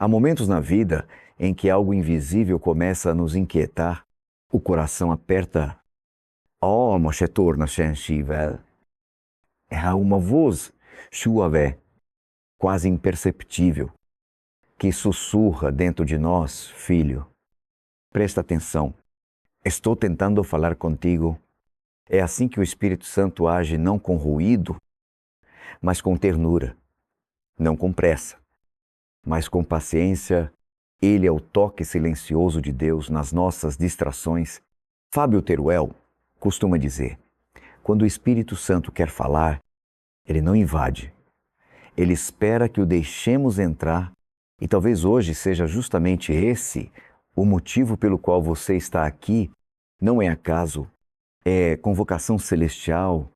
Há momentos na vida em que algo invisível começa a nos inquietar, o coração aperta. Oh, måste torna sensível. Há uma voz suave, quase imperceptível, que sussurra dentro de nós, filho. Presta atenção. Estou tentando falar contigo. É assim que o Espírito Santo age, não com ruído, mas com ternura. Não com pressa, mas com paciência. Ele é o toque silencioso de Deus nas nossas distrações. Fábio Teruel costuma dizer: quando o Espírito Santo quer falar, ele não invade. Ele espera que o deixemos entrar, e talvez hoje seja justamente esse o motivo pelo qual você está aqui. Não é acaso, é convocação celestial.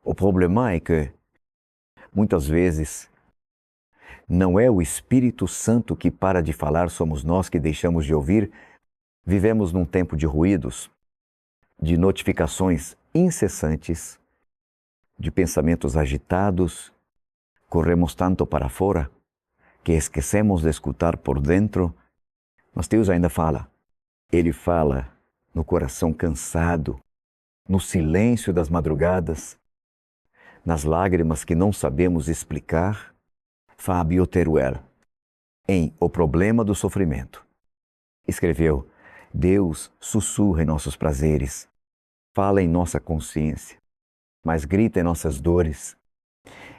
O problema é que, muitas vezes, não é o Espírito Santo que para de falar, somos nós que deixamos de ouvir. Vivemos num tempo de ruídos, de notificações incessantes, de pensamentos agitados. Corremos tanto para fora que esquecemos de escutar por dentro. Mas Deus ainda fala. Ele fala no coração cansado, no silêncio das madrugadas, nas lágrimas que não sabemos explicar. Fábio Teruel, em O Problema do Sofrimento, escreveu: Deus sussurra em nossos prazeres, fala em nossa consciência, mas grita em nossas dores.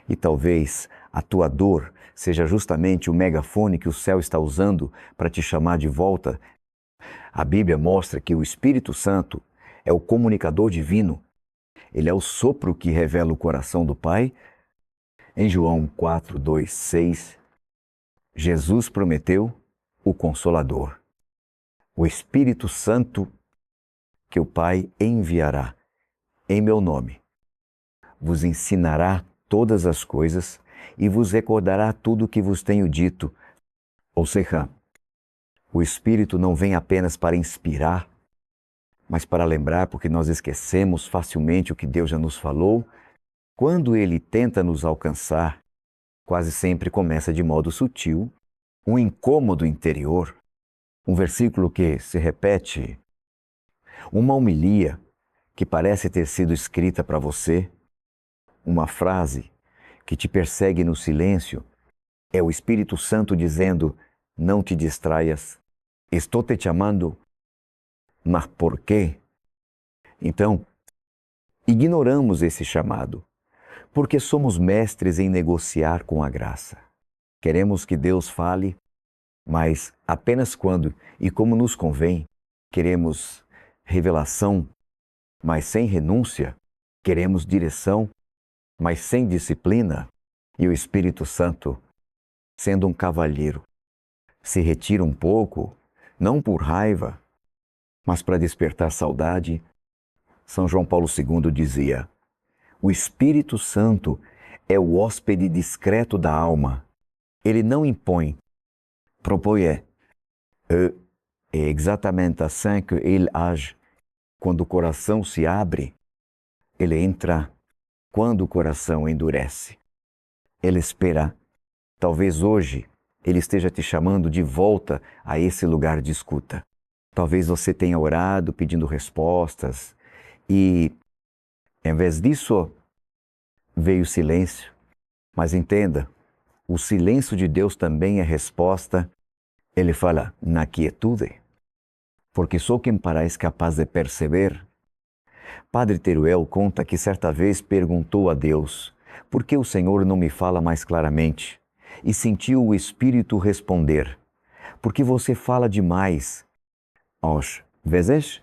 E talvez a tua dor seja justamente o megafone que o céu está usando para te chamar de volta. A Bíblia mostra que o Espírito Santo é o comunicador divino. Ele é o sopro que revela o coração do Pai. Em João 4, 2, 6, Jesus prometeu o Consolador, o Espírito Santo que o Pai enviará em meu nome. Vos ensinará todas as coisas e vos recordará tudo o que vos tenho dito. Ou seja, o Espírito não vem apenas para inspirar, mas para lembrar, porque nós esquecemos facilmente o que Deus já nos falou. Quando ele tenta nos alcançar, quase sempre começa de modo sutil, um incômodo interior, um versículo que se repete, uma homilia que parece ter sido escrita para você, uma frase que te persegue no silêncio. É o Espírito Santo dizendo: não te distraias, estou te chamando, mas por quê? Então, ignoramos esse chamado, porque somos mestres em negociar com a graça. Queremos que Deus fale, mas apenas quando e como nos convém. Queremos revelação, mas sem renúncia. Queremos direção, mas sem disciplina. E o Espírito Santo, sendo um cavalheiro, se retira um pouco, não por raiva, mas para despertar saudade. São João Paulo II dizia: o Espírito Santo é o hóspede discreto da alma. Ele não impõe, propõe. É exatamente assim que ele age. Quando o coração se abre, ele entra. Quando o coração endurece, ele espera. Talvez hoje ele esteja te chamando de volta a esse lugar de escuta. Talvez você tenha orado pedindo respostas e, em vez disso, veio silêncio. Mas entenda, o silêncio de Deus também é resposta. Ele fala: na quietude, porque só quem parece capaz de perceber. Padre Teruel conta que certa vez perguntou a Deus: por que o Senhor não me fala mais claramente? E sentiu o Espírito responder: porque você fala demais. Às vezes,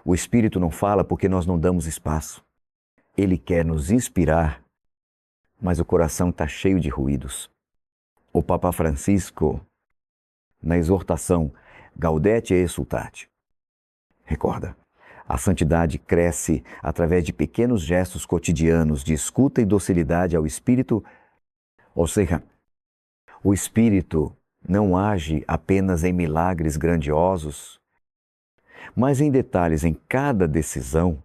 o Espírito não fala porque nós não damos espaço. Ele quer nos inspirar, mas o coração está cheio de ruídos. O Papa Francisco, na exortação Gaudete et Exsultate, recorda: a santidade cresce através de pequenos gestos cotidianos de escuta e docilidade ao Espírito. Ou seja, o Espírito não age apenas em milagres grandiosos, mas em detalhes em cada decisão,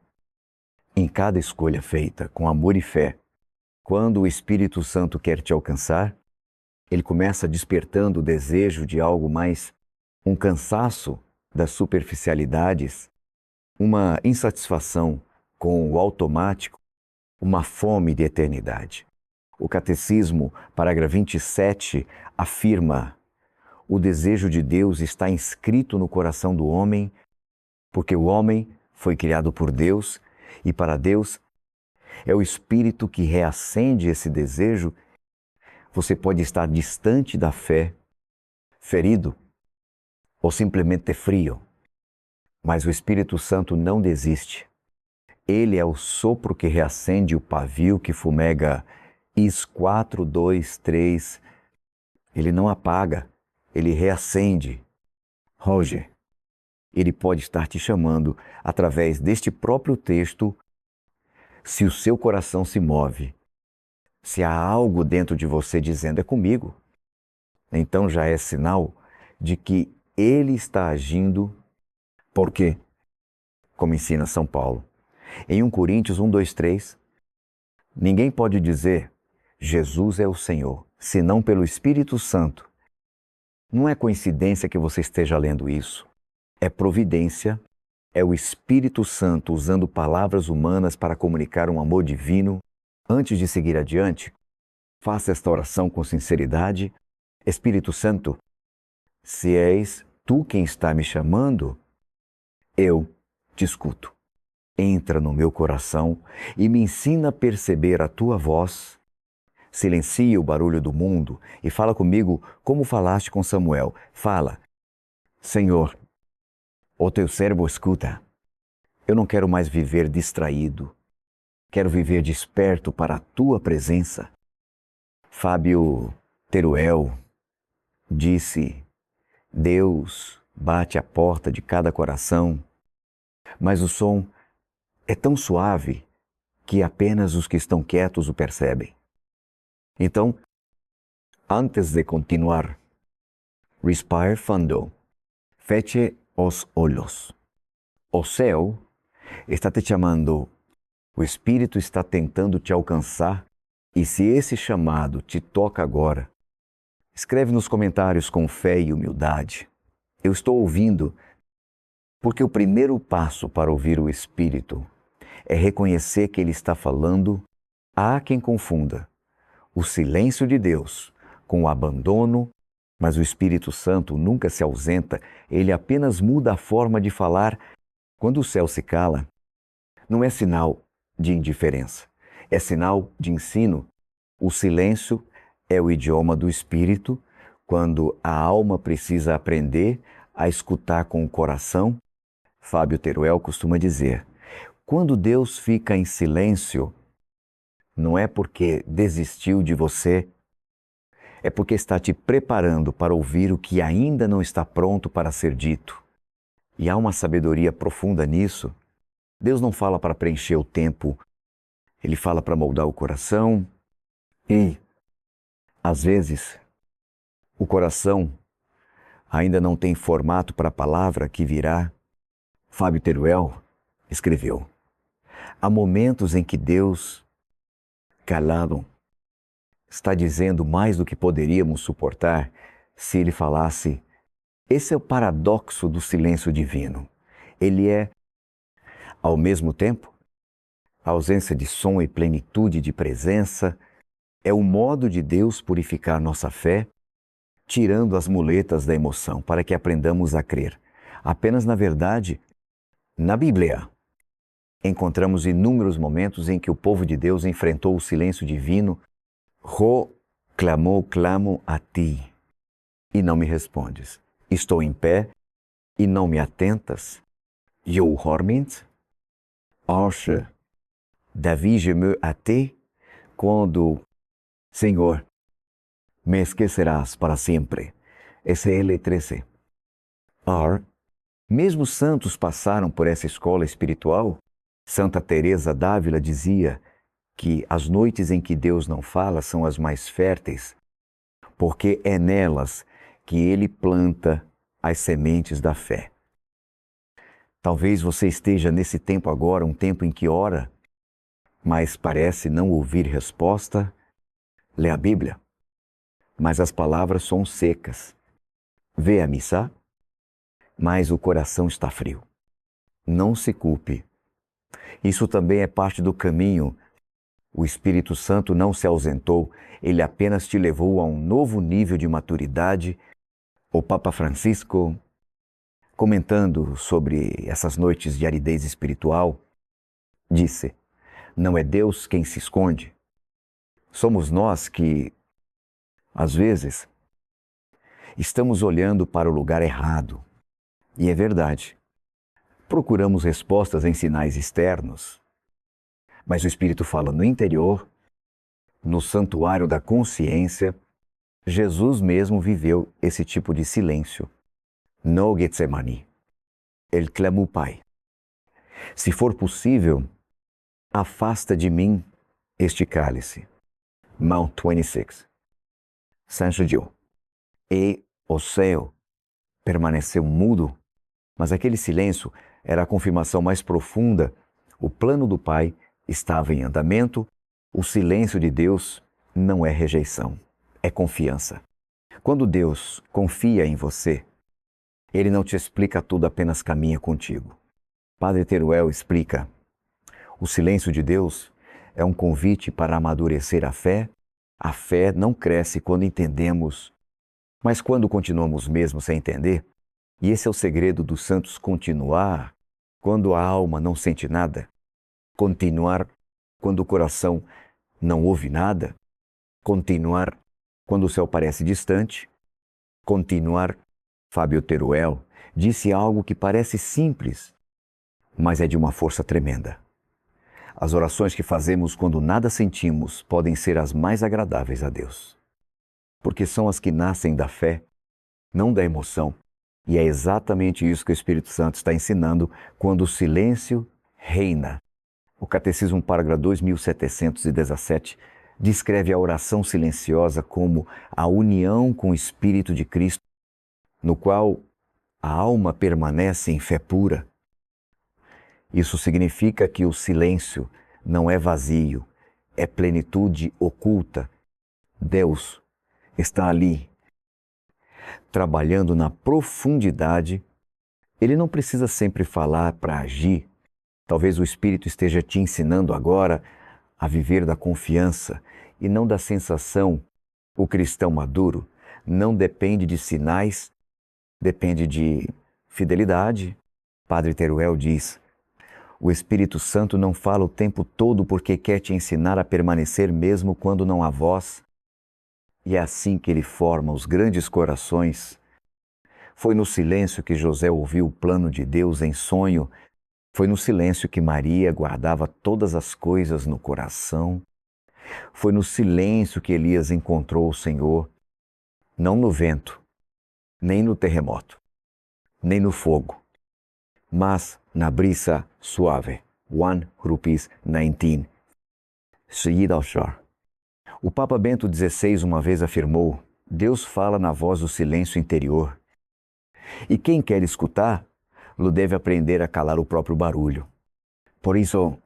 em cada escolha feita com amor e fé. Quando o Espírito Santo quer te alcançar, Ele começa despertando o desejo de algo mais, um cansaço das superficialidades, uma insatisfação com o automático, uma fome de eternidade. O Catecismo, parágrafo 27, afirma: o desejo de Deus está inscrito no coração do homem, porque o homem foi criado por Deus e para Deus é o Espírito que reacende esse desejo. Você pode estar distante da fé, ferido ou simplesmente frio, mas o Espírito Santo não desiste. Ele é o sopro que reacende o pavio que fumega Is 4, 2, 3. Ele não apaga, ele reacende. Roger, ele pode estar te chamando através deste próprio texto. Se o seu coração se move, se há algo dentro de você dizendo é comigo, então já é sinal de que ele está agindo. Por quê? Como ensina São Paulo. Em 1 Coríntios 1, 2, 3, ninguém pode dizer Jesus é o Senhor, senão pelo Espírito Santo. Não é coincidência que você esteja lendo isso. É providência, é o Espírito Santo usando palavras humanas para comunicar um amor divino. Antes de seguir adiante, faça esta oração com sinceridade. Espírito Santo, se és tu quem está me chamando, eu te escuto. Entra no meu coração e me ensina a perceber a tua voz. Silencia o barulho do mundo e fala comigo como falaste com Samuel. Fala: Senhor, o teu servo escuta. Eu não quero mais viver distraído. Quero viver desperto para a tua presença. Fábio Teruel disse: Deus bate à porta de cada coração, mas o som é tão suave que apenas os que estão quietos o percebem. Então, antes de continuar, respire fundo, feche os olhos. O céu está te chamando, o Espírito está tentando te alcançar, e se esse chamado te toca agora, escreve nos comentários com fé e humildade. Eu estou ouvindo, porque o primeiro passo para ouvir o Espírito é reconhecer que Ele está falando. Há quem confunda o silêncio de Deus com o abandono, mas o Espírito Santo nunca se ausenta, ele apenas muda a forma de falar. Quando o céu se cala, não é sinal de indiferença, é sinal de ensino. O silêncio é o idioma do Espírito, quando a alma precisa aprender a escutar com o coração. Fábio Teruel costuma dizer: quando Deus fica em silêncio, não é porque desistiu de você, é porque está te preparando para ouvir o que ainda não está pronto para ser dito. E há uma sabedoria profunda nisso. Deus não fala para preencher o tempo, Ele fala para moldar o coração. E, às vezes, o coração ainda não tem formato para a palavra que virá. Fábio Teruel escreveu: há momentos em que Deus, calado, está dizendo mais do que poderíamos suportar se Ele falasse. Esse é o paradoxo do silêncio divino. Ele é, ao mesmo tempo, a ausência de som e plenitude de presença. É o modo de Deus purificar nossa fé, tirando as muletas da emoção, para que aprendamos a crer. Apenas na verdade, na Bíblia, encontramos inúmeros momentos em que o povo de Deus enfrentou o silêncio divino. Ro clamou, clamo a ti, e não me respondes. Estou em pé, e não me atentas. Eu hormint, Arche, Davi gemeu a ti, quando, Senhor, me esquecerás para sempre. SL 13. Mesmo os santos passaram por essa escola espiritual. Santa Teresa d'Ávila dizia que as noites em que Deus não fala são as mais férteis, porque é nelas que Ele planta as sementes da fé. Talvez você esteja nesse tempo agora, um tempo em que ora, mas parece não ouvir resposta. Lê a Bíblia. mas as palavras são secas. Vê a missa, mas o coração está frio. Não se culpe. Isso também é parte do caminho. O Espírito Santo não se ausentou, ele apenas te levou a um novo nível de maturidade. O Papa Francisco, comentando sobre essas noites de aridez espiritual, disse: não é Deus quem se esconde. Somos nós que, às vezes, estamos olhando para o lugar errado. E é verdade. Procuramos respostas em sinais externos, mas o Espírito fala no interior, no santuário da consciência. Jesus mesmo viveu esse tipo de silêncio. No Getsemani. Ele clamou ao Pai: se for possível, afasta de mim este cálice. Mount 26. Saint-Gidiou. E o céu permaneceu mudo, mas aquele silêncio era a confirmação mais profunda. O plano do Pai estava em andamento. O silêncio de Deus não é rejeição, é confiança. Quando Deus confia em você, Ele não te explica tudo, apenas caminha contigo. Padre Teruel explica: o silêncio de Deus é um convite para amadurecer a fé. A fé não cresce quando entendemos, mas quando continuamos mesmo sem entender. E esse é o segredo dos santos: continuar quando a alma não sente nada, continuar quando o coração não ouve nada, continuar quando o céu parece distante, continuar. Fábio Teruel disse algo que parece simples, mas é de uma força tremenda. As orações que fazemos quando nada sentimos podem ser as mais agradáveis a Deus, porque são as que nascem da fé, não da emoção. E é exatamente isso que o Espírito Santo está ensinando quando o silêncio reina. O Catecismo Paragrafo 2717 descreve a oração silenciosa como a união com o Espírito de Cristo, no qual a alma permanece em fé pura. Isso significa que o silêncio não é vazio, é plenitude oculta. Deus está ali, trabalhando na profundidade. Ele não precisa sempre falar para agir. Talvez o Espírito esteja te ensinando agora a viver da confiança e não da sensação. O cristão maduro não depende de sinais, depende de fidelidade. Padre Teruel diz: o Espírito Santo não fala o tempo todo porque quer te ensinar a permanecer mesmo quando não há voz. E é assim que ele forma os grandes corações. Foi no silêncio que José ouviu o plano de Deus em sonho. Foi no silêncio que Maria guardava todas as coisas no coração. Foi no silêncio que Elias encontrou o Senhor, não no vento, nem no terremoto, nem no fogo, mas na brisa suave. 1 Seguida ao shore. O Papa Bento XVI uma vez afirmou: Deus fala na voz do silêncio interior. E quem quer escutar, lo deve aprender a calar o próprio barulho. Por isso,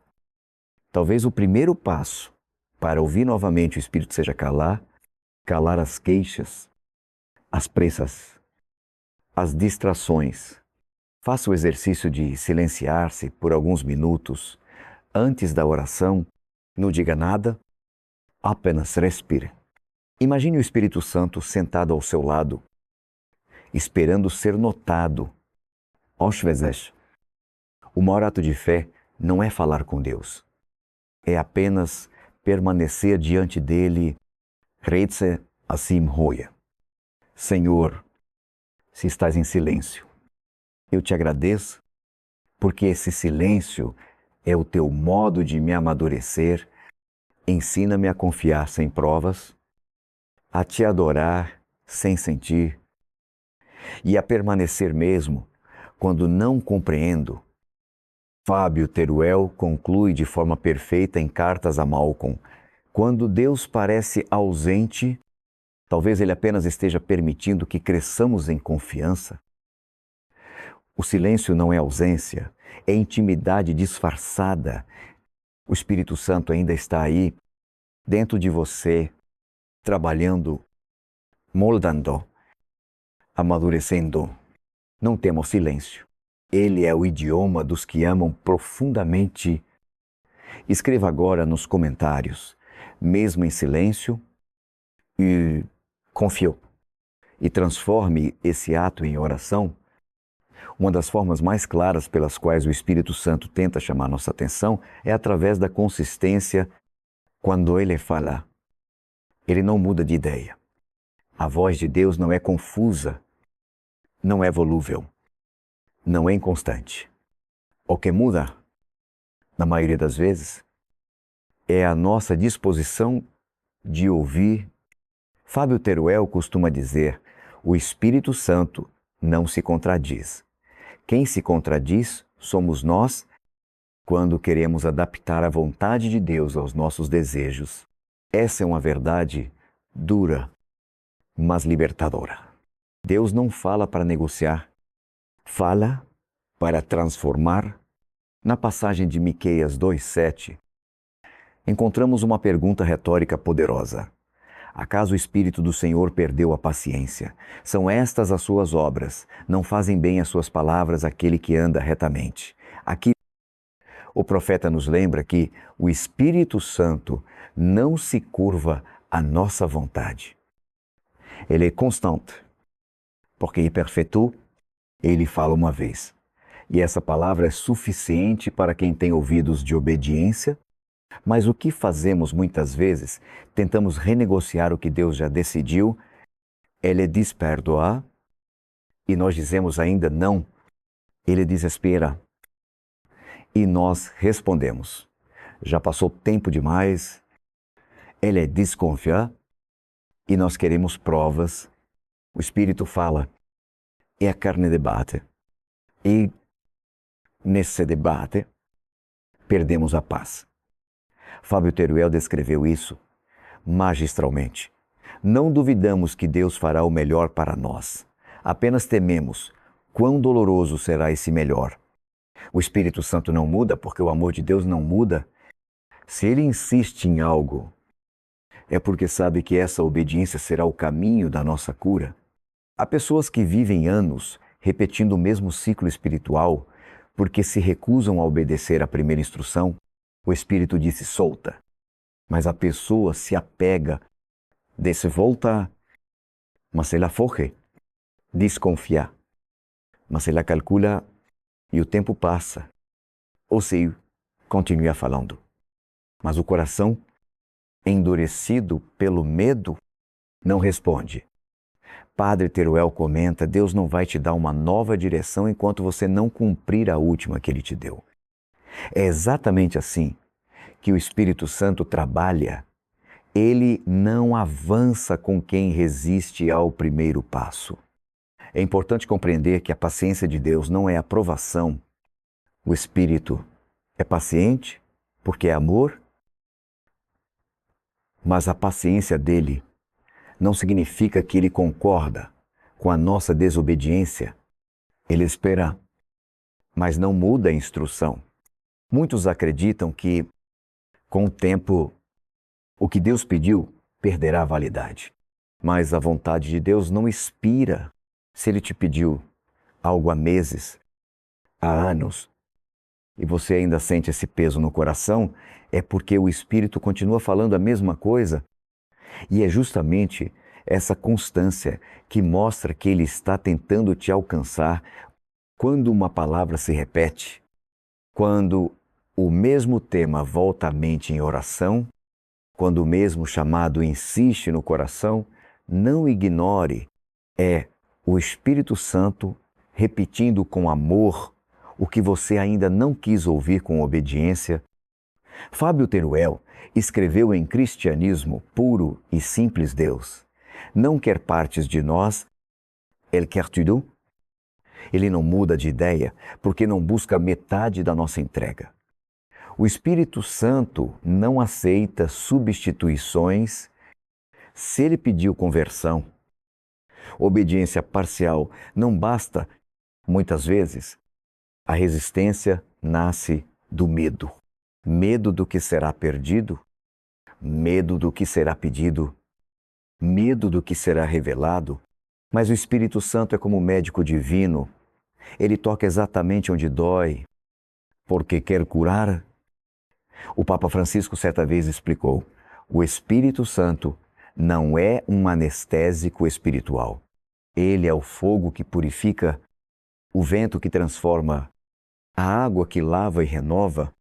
talvez o primeiro passo para ouvir novamente o Espírito seja calar as queixas, as pressas, as distrações. Faça o exercício de silenciar-se por alguns minutos. Antes da oração, não diga nada, apenas respire. Imagine o Espírito Santo sentado ao seu lado, esperando ser notado. Às vezes, o maior ato de fé não é falar com Deus, é apenas permanecer diante dele. Redse assim roia. Senhor, se estás em silêncio, eu te agradeço, porque esse silêncio é o teu modo de me amadurecer. Ensina-me a confiar sem provas, a te adorar sem sentir e a permanecer mesmo quando não compreendo. Fábio Teruel conclui de forma perfeita em Cartas a Malcolm: quando Deus parece ausente, talvez Ele apenas esteja permitindo que cresçamos em confiança. O silêncio não é ausência, é intimidade disfarçada. O Espírito Santo ainda está aí, dentro de você, trabalhando moldando, amadurecendo. Não temos silêncio. Ele é o idioma dos que amam profundamente. Escreva agora nos comentários, mesmo em silêncio, e confio. E transforme esse ato em oração. Uma das formas mais claras pelas quais o Espírito Santo tenta chamar nossa atenção é através da consistência quando ele fala. Ele não muda de ideia. A voz de Deus não é confusa, não é volúvel, não é inconstante. O que muda, na maioria das vezes, é a nossa disposição de ouvir. Fábio Teruel costuma dizer: o Espírito Santo não se contradiz. Quem se contradiz somos nós quando queremos adaptar a vontade de Deus aos nossos desejos. Essa é uma verdade dura, mas libertadora. Deus não fala para negociar, fala para transformar. Na passagem de Miqueias 2:7, encontramos uma pergunta retórica poderosa. Acaso o Espírito do Senhor perdeu a paciência? São estas as suas obras, não fazem bem as suas palavras àquele que anda retamente. Aqui o profeta nos lembra que o Espírito Santo não se curva à nossa vontade. Ele é constante, porque é perfeito, ele fala uma vez. E essa palavra é suficiente para quem tem ouvidos de obediência. Mas o que fazemos muitas vezes? Tentamos renegociar o que Deus já decidiu. Ele diz perdoar e nós dizemos ainda não. Ele diz espera. E nós respondemos: já passou tempo demais. Ele desconfiar e nós queremos provas. O Espírito fala e a carne debate. E nesse debate perdemos a paz. Fábio Teruel descreveu isso magistralmente. Não duvidamos que Deus fará o melhor para nós. Apenas tememos quão doloroso será esse melhor. O Espírito Santo não muda porque o amor de Deus não muda. Se ele insiste em algo, é porque sabe que essa obediência será o caminho da nossa cura. Há pessoas que vivem anos repetindo o mesmo ciclo espiritual porque se recusam a obedecer à primeira instrução. O Espírito disse solta, mas a pessoa se apega, disse volta, mas ela foge, desconfia, mas ela calcula e o tempo passa. Ou seja, continua falando, mas o coração, endurecido pelo medo, não responde. Padre Teruel comenta: Deus não vai te dar uma nova direção enquanto você não cumprir a última que Ele te deu. É exatamente assim que o Espírito Santo trabalha. Ele não avança com quem resiste ao primeiro passo. É importante compreender que a paciência de Deus não é aprovação. O Espírito é paciente porque é amor, mas a paciência dele não significa que ele concorda com a nossa desobediência. Ele espera, mas não muda a instrução. Muitos acreditam que, com o tempo, o que Deus pediu perderá a validade. Mas a vontade de Deus não expira. Se Ele te pediu algo há meses, há anos, e você ainda sente esse peso no coração, é porque o Espírito continua falando a mesma coisa. E é justamente essa constância que mostra que Ele está tentando te alcançar. Quando uma palavra se repete, quando o mesmo tema volta à mente em oração, quando o mesmo chamado insiste no coração, não ignore. É o Espírito Santo repetindo com amor o que você ainda não quis ouvir com obediência. Fábio Teruel escreveu em Cristianismo Puro e Simples Deus: não quer partes de nós, ele quer tudo. Ele não muda de ideia porque não busca metade da nossa entrega. O Espírito Santo não aceita substituições. Se ele pediu conversão, obediência parcial, não basta. Muitas vezes, a resistência nasce do medo. Medo do que será perdido, medo do que será pedido, medo do que será revelado, mas o Espírito Santo é como um médico divino. Ele toca exatamente onde dói, porque quer curar. O Papa Francisco certa vez explicou: o Espírito Santo não é um anestésico espiritual. Ele é o fogo que purifica, o vento que transforma, a água que lava e renova.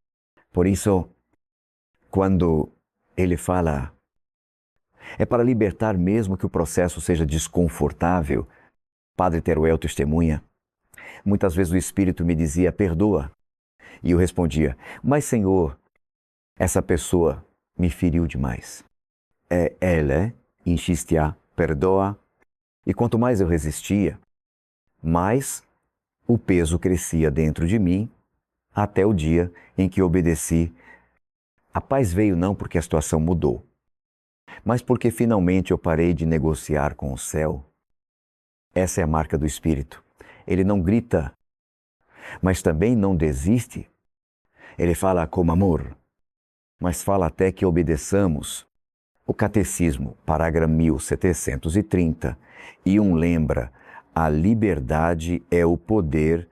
Por isso, quando ele fala, é para libertar mesmo que o processo seja desconfortável. Padre Teruel testemunha. Muitas vezes o Espírito me dizia: perdoa. E eu respondia: mas Senhor, essa pessoa me feriu demais. Ela insistia: perdoa. E quanto mais eu resistia, mais o peso crescia dentro de mim, até o dia em que obedeci. A paz veio não porque a situação mudou, mas porque finalmente eu parei de negociar com o céu. Essa é a marca do Espírito. Ele não grita, mas também não desiste. Ele fala com amor, mas fala até que obedeçamos. O Catecismo, parágrafo 1731, lembra: a liberdade é o poder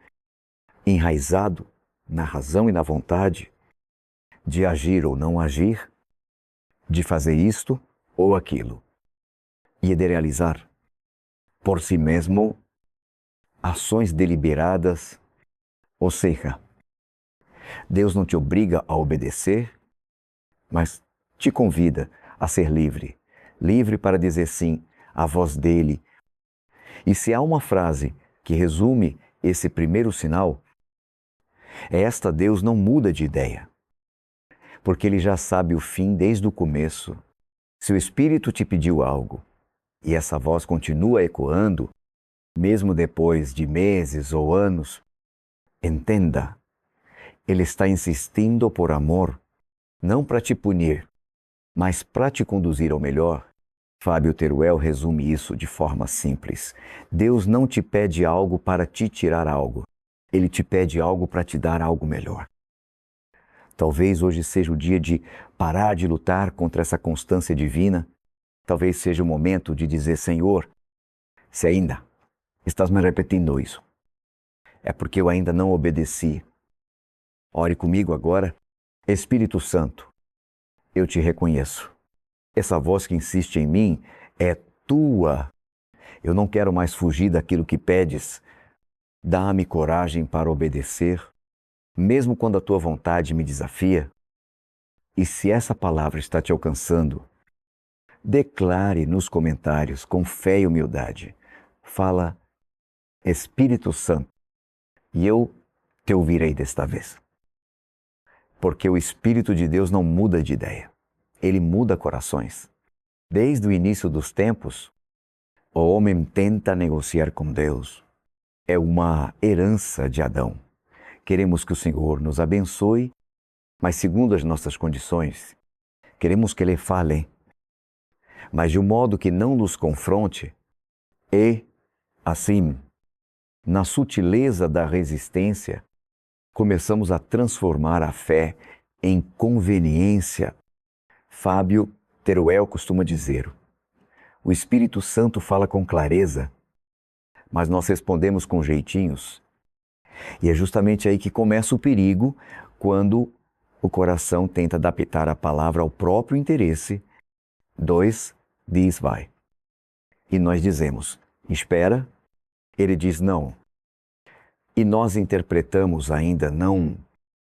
enraizado na razão e na vontade de agir ou não agir, de fazer isto ou aquilo, e de realizar por si mesmo ações deliberadas. Ou seja, Deus não te obriga a obedecer, mas te convida a ser livre. Livre para dizer sim à voz dele. E se há uma frase que resume esse primeiro sinal, é esta: Deus não muda de ideia, porque ele já sabe o fim desde o começo. Se o Espírito te pediu algo e essa voz continua ecoando, mesmo depois de meses ou anos, entenda, ele está insistindo por amor, não para te punir, mas para te conduzir ao melhor. Fábio Teruel resume isso de forma simples: Deus não te pede algo para te tirar algo, ele te pede algo para te dar algo melhor. Talvez hoje seja o dia de parar de lutar contra essa constância divina. Talvez seja o momento de dizer: Senhor, se ainda estás me repetindo isso, é porque eu ainda não obedeci. Ore comigo agora. Espírito Santo, eu te reconheço. Essa voz que insiste em mim é tua. Eu não quero mais fugir daquilo que pedes. Dá-me coragem para obedecer, mesmo quando a tua vontade me desafia. E se essa palavra está te alcançando, declare nos comentários com fé e humildade. Fala: Espírito Santo, e eu te ouvirei desta vez. Porque o Espírito de Deus não muda de ideia. Ele muda corações. Desde o início dos tempos, o homem tenta negociar com Deus. É uma herança de Adão. Queremos que o Senhor nos abençoe, mas segundo as nossas condições. Queremos que Ele fale, mas de um modo que não nos confronte. E, assim, na sutileza da resistência, começamos a transformar a fé em conveniência. Fábio Teruel costuma dizer: o Espírito Santo fala com clareza, mas nós respondemos com jeitinhos. E é justamente aí que começa o perigo, quando o coração tenta adaptar a palavra ao próprio interesse. 2 diz vai. E nós dizemos: espera. Ele diz não. E nós interpretamos ainda não.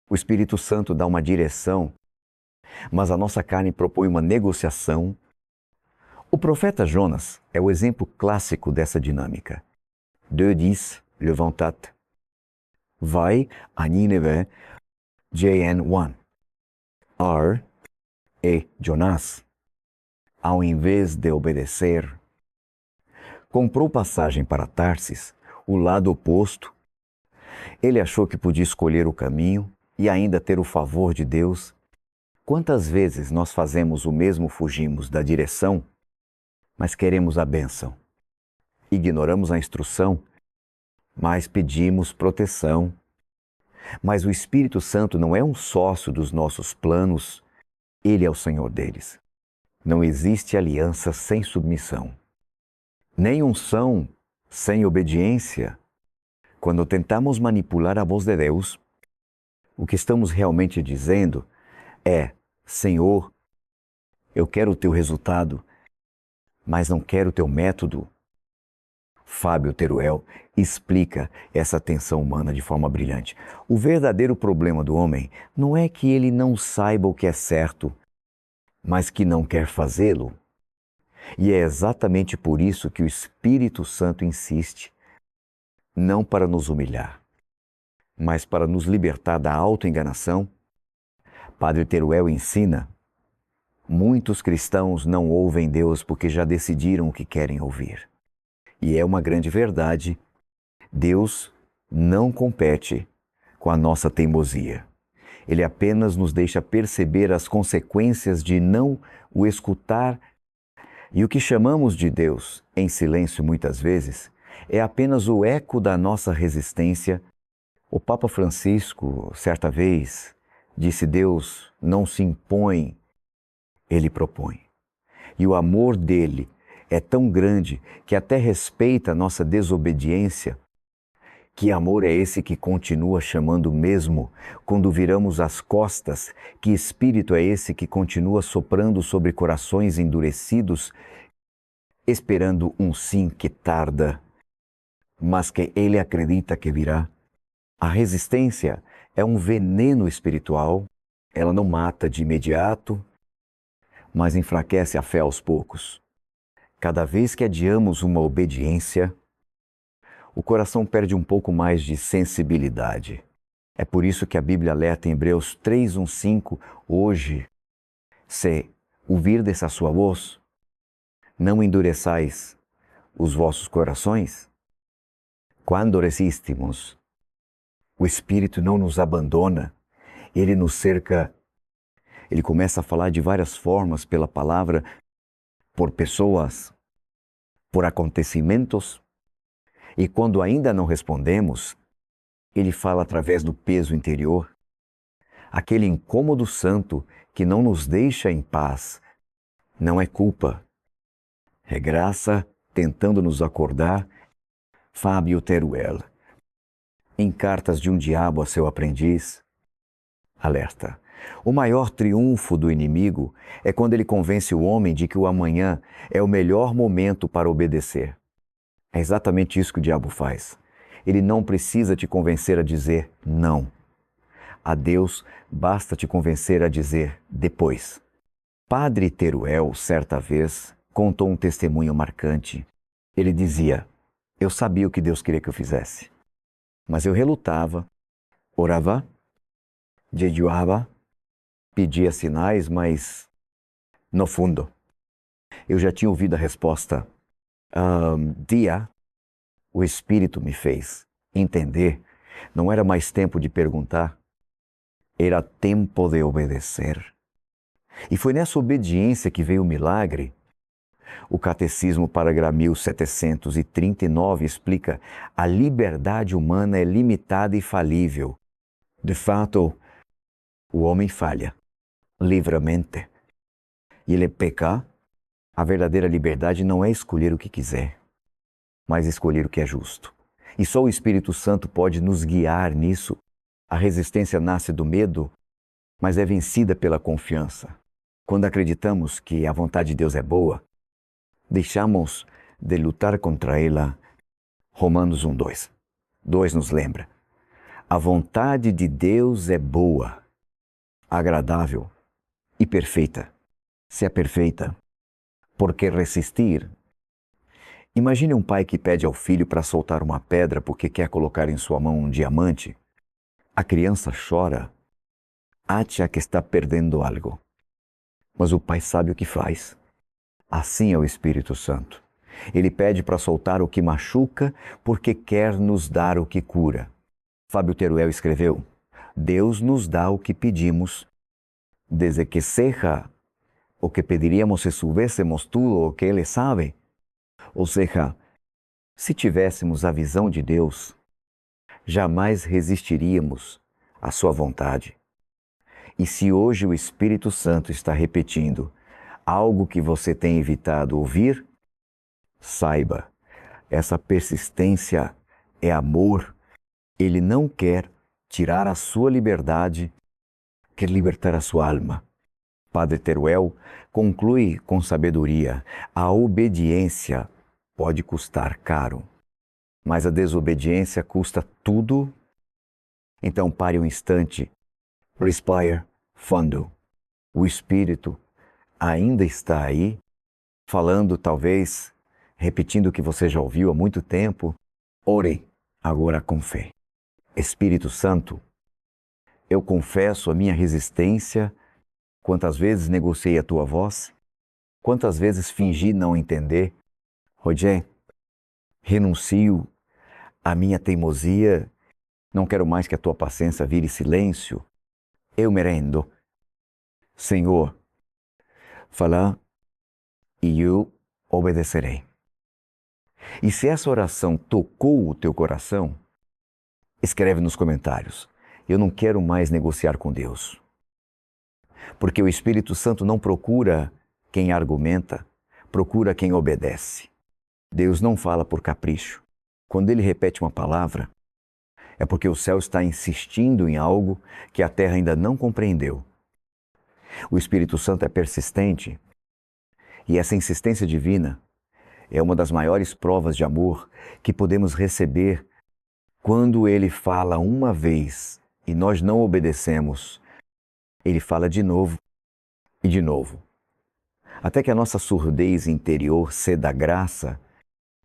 O Espírito Santo dá uma direção, mas a nossa carne propõe uma negociação. O profeta Jonas é o exemplo clássico dessa dinâmica. 2:10, levantat. Vai a Nínive, JN1. R e Jonás, ao invés de obedecer, comprou passagem para Tarsis, o lado oposto. Ele achou que podia escolher o caminho e ainda ter o favor de Deus. Quantas vezes nós fazemos o mesmo, fugimos da direção, mas queremos a bênção. Ignoramos a instrução, mas pedimos proteção. Mas o Espírito Santo não é um sócio dos nossos planos, ele é o Senhor deles. Não existe aliança sem submissão, nem unção sem obediência. Quando tentamos manipular a voz de Deus, o que estamos realmente dizendo é: Senhor, eu quero o teu resultado, mas não quero o teu método. Fábio Teruel explica essa tensão humana de forma brilhante. O verdadeiro problema do homem não é que ele não saiba o que é certo, mas que não quer fazê-lo. E é exatamente por isso que o Espírito Santo insiste, não para nos humilhar, mas para nos libertar da autoenganação. Padre Teruel ensina: muitos cristãos não ouvem Deus porque já decidiram o que querem ouvir. E é uma grande verdade, Deus não compete com a nossa teimosia. Ele apenas nos deixa perceber as consequências de não o escutar. E o que chamamos de Deus, em silêncio muitas vezes, é apenas o eco da nossa resistência. O Papa Francisco, certa vez, disse: Deus não se impõe, Ele propõe. E o amor dele é tão grande que até respeita a nossa desobediência. Que amor é esse que continua chamando mesmo quando viramos as costas? Que espírito é esse que continua soprando sobre corações endurecidos, esperando um sim que tarda, mas que ele acredita que virá? A resistência é um veneno espiritual. Ela não mata de imediato, mas enfraquece a fé aos poucos. Cada vez que adiamos uma obediência, o coração perde um pouco mais de sensibilidade. É por isso que a Bíblia alerta em Hebreus 3:1-5, hoje, se ouvirdes a sua voz, não endureçais os vossos corações. Quando resistimos, o Espírito não nos abandona, ele nos cerca. Ele começa a falar de várias formas pela palavra, por pessoas, por acontecimentos. E quando ainda não respondemos, ele fala através do peso interior, aquele incômodo santo que não nos deixa em paz. Não é culpa, é graça tentando nos acordar. Fábio Teruel, em Cartas de um Diabo a seu Aprendiz, alerta: o maior triunfo do inimigo é quando ele convence o homem de que o amanhã é o melhor momento para obedecer. É exatamente isso que o diabo faz. Ele não precisa te convencer a dizer não. A Deus basta te convencer a dizer depois. Padre Teruel, certa vez, contou um testemunho marcante. Ele dizia: eu sabia o que Deus queria que eu fizesse, mas eu relutava, orava, jejuava, pedia sinais, mas, no fundo, eu já tinha ouvido a resposta. Dia, o Espírito me fez entender, não era mais tempo de perguntar, era tempo de obedecer. E foi nessa obediência que veio o milagre. O Catecismo Paragrafo 1739 explica: a liberdade humana é limitada e falível. De fato, o homem falha livremente. E ele peca. A verdadeira liberdade não é escolher o que quiser, mas escolher o que é justo. E só o Espírito Santo pode nos guiar nisso. A resistência nasce do medo, mas é vencida pela confiança. Quando acreditamos que a vontade de Deus é boa, deixamos de lutar contra ela. Romanos 1:2. 2 nos lembra: a vontade de Deus é boa, agradável e perfeita. Se é perfeita, por que resistir? Imagine um pai que pede ao filho para soltar uma pedra porque quer colocar em sua mão um diamante. A criança chora, acha que está perdendo algo. Mas o pai sabe o que faz. Assim é o Espírito Santo. Ele pede para soltar o que machuca porque quer nos dar o que cura. Fábio Teruel escreveu: Deus nos dá o que pedimos, desde que seja o que pediríamos se soubéssemos tudo o que Ele sabe. Ou seja, se tivéssemos a visão de Deus, jamais resistiríamos à sua vontade. E se hoje o Espírito Santo está repetindo: algo que você tem evitado ouvir, saiba, essa persistência é amor. Ele não quer tirar a sua liberdade, quer libertar a sua alma. Padre Teruel conclui com sabedoria: a obediência pode custar caro, mas a desobediência custa tudo. Então pare um instante, respire fundo. O Espírito ainda está aí, falando, talvez, repetindo o que você já ouviu há muito tempo. Ore agora com fé. Espírito Santo, eu confesso a minha resistência. Quantas vezes negociei a tua voz? Quantas vezes fingi não entender? Roger, renuncio à minha teimosia. Não quero mais que a tua paciência vire silêncio. Eu me rendo. Senhor, fala e eu obedecerei. E se essa oração tocou o teu coração, escreve nos comentários. Eu não quero mais negociar com Deus. Porque o Espírito Santo não procura quem argumenta, procura quem obedece. Deus não fala por capricho. Quando Ele repete uma palavra, é porque o céu está insistindo em algo que a terra ainda não compreendeu. O Espírito Santo é persistente e essa insistência divina é uma das maiores provas de amor que podemos receber quando Ele fala uma vez e nós não obedecemos. Ele fala de novo e de novo. Até que a nossa surdez interior ceda a graça.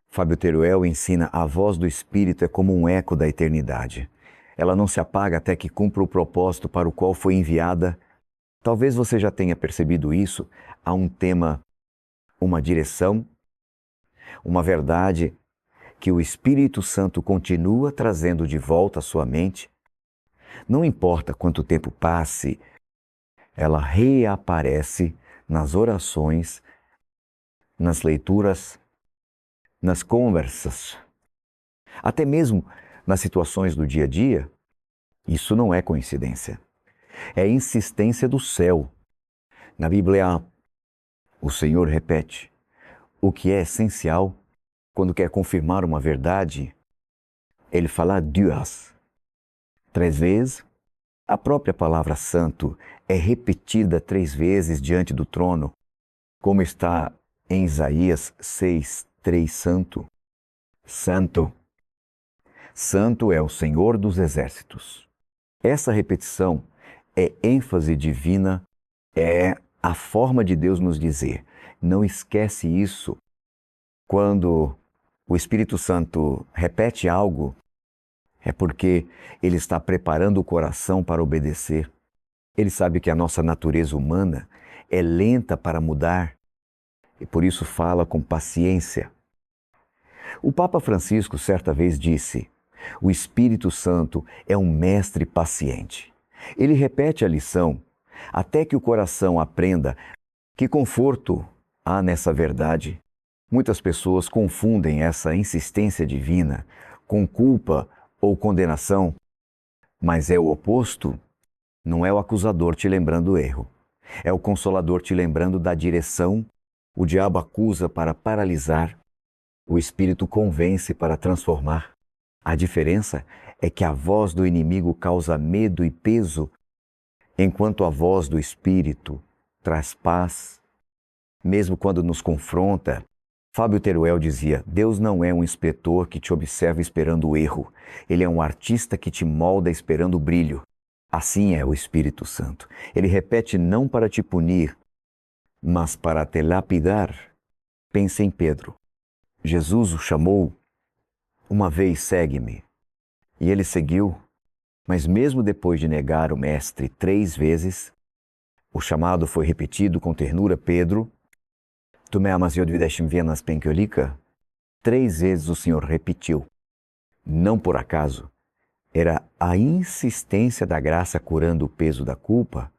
Fábio Teruel ensina: a voz do Espírito é como um eco da eternidade. Ela não se apaga até que cumpra o propósito para o qual foi enviada. Talvez você já tenha percebido isso. Há um tema, uma direção, uma verdade que o Espírito Santo continua trazendo de volta à sua mente. Não importa quanto tempo passe, ela reaparece nas orações, nas leituras, nas conversas, até mesmo nas situações do dia a dia. Isso não é coincidência. É insistência do céu. Na Bíblia, o Senhor repete o que é essencial. Quando quer confirmar uma verdade, Ele fala Deus 3 vezes. A própria palavra santo é repetida 3 vezes diante do trono, como está em Isaías 6:3, santo. Santo. Santo é o Senhor dos exércitos. Essa repetição é ênfase divina, é a forma de Deus nos dizer: não esquece isso. Quando o Espírito Santo repete algo, é porque Ele está preparando o coração para obedecer. Ele sabe que a nossa natureza humana é lenta para mudar e por isso fala com paciência. O Papa Francisco certa vez disse: o Espírito Santo é um mestre paciente. Ele repete a lição até que o coração aprenda. Que conforto há nessa verdade. Muitas pessoas confundem essa insistência divina com culpa ou condenação, mas é o oposto. Não é o acusador te lembrando o erro, é o consolador te lembrando da direção. O diabo acusa para paralisar, o Espírito convence para transformar. A diferença é que a voz do inimigo causa medo e peso, enquanto a voz do Espírito traz paz. Mesmo quando nos confronta, Fábio Teruel dizia: Deus não é um inspetor que te observa esperando o erro. Ele é um artista que te molda esperando o brilho. Assim é o Espírito Santo. Ele repete não para te punir, mas para te lapidar. Pense em Pedro. Jesus o chamou: uma vez segue-me. E ele seguiu, mas mesmo depois de negar o Mestre 3 vezes, o chamado foi repetido com ternura: Pedro, tu me amas eu devidestem vienas penquiolica? 3 vezes o Senhor repetiu. Não por acaso. Era a insistência da graça curando o peso da culpa.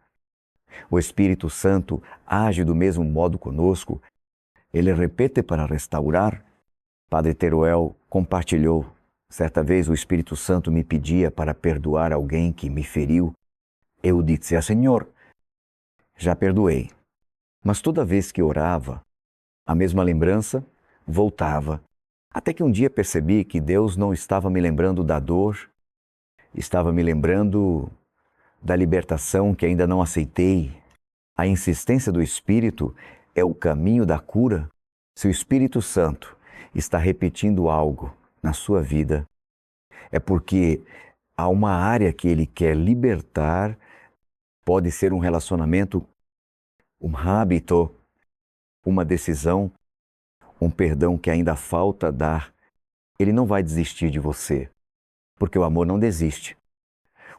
O Espírito Santo age do mesmo modo conosco. Ele repete para restaurar. Padre Teruel compartilhou: certa vez o Espírito Santo me pedia para perdoar alguém que me feriu. Eu disse: Senhor, já perdoei. Mas toda vez que orava, a mesma lembrança voltava. Até que um dia percebi que Deus não estava me lembrando da dor, estava me lembrando da libertação que ainda não aceitei. A insistência do Espírito é o caminho da cura. Se o Espírito Santo está repetindo algo na sua vida, é porque há uma área que ele quer libertar. Pode ser um relacionamento, um hábito, uma decisão, um perdão que ainda falta dar. Ele não vai desistir de você, porque o amor não desiste.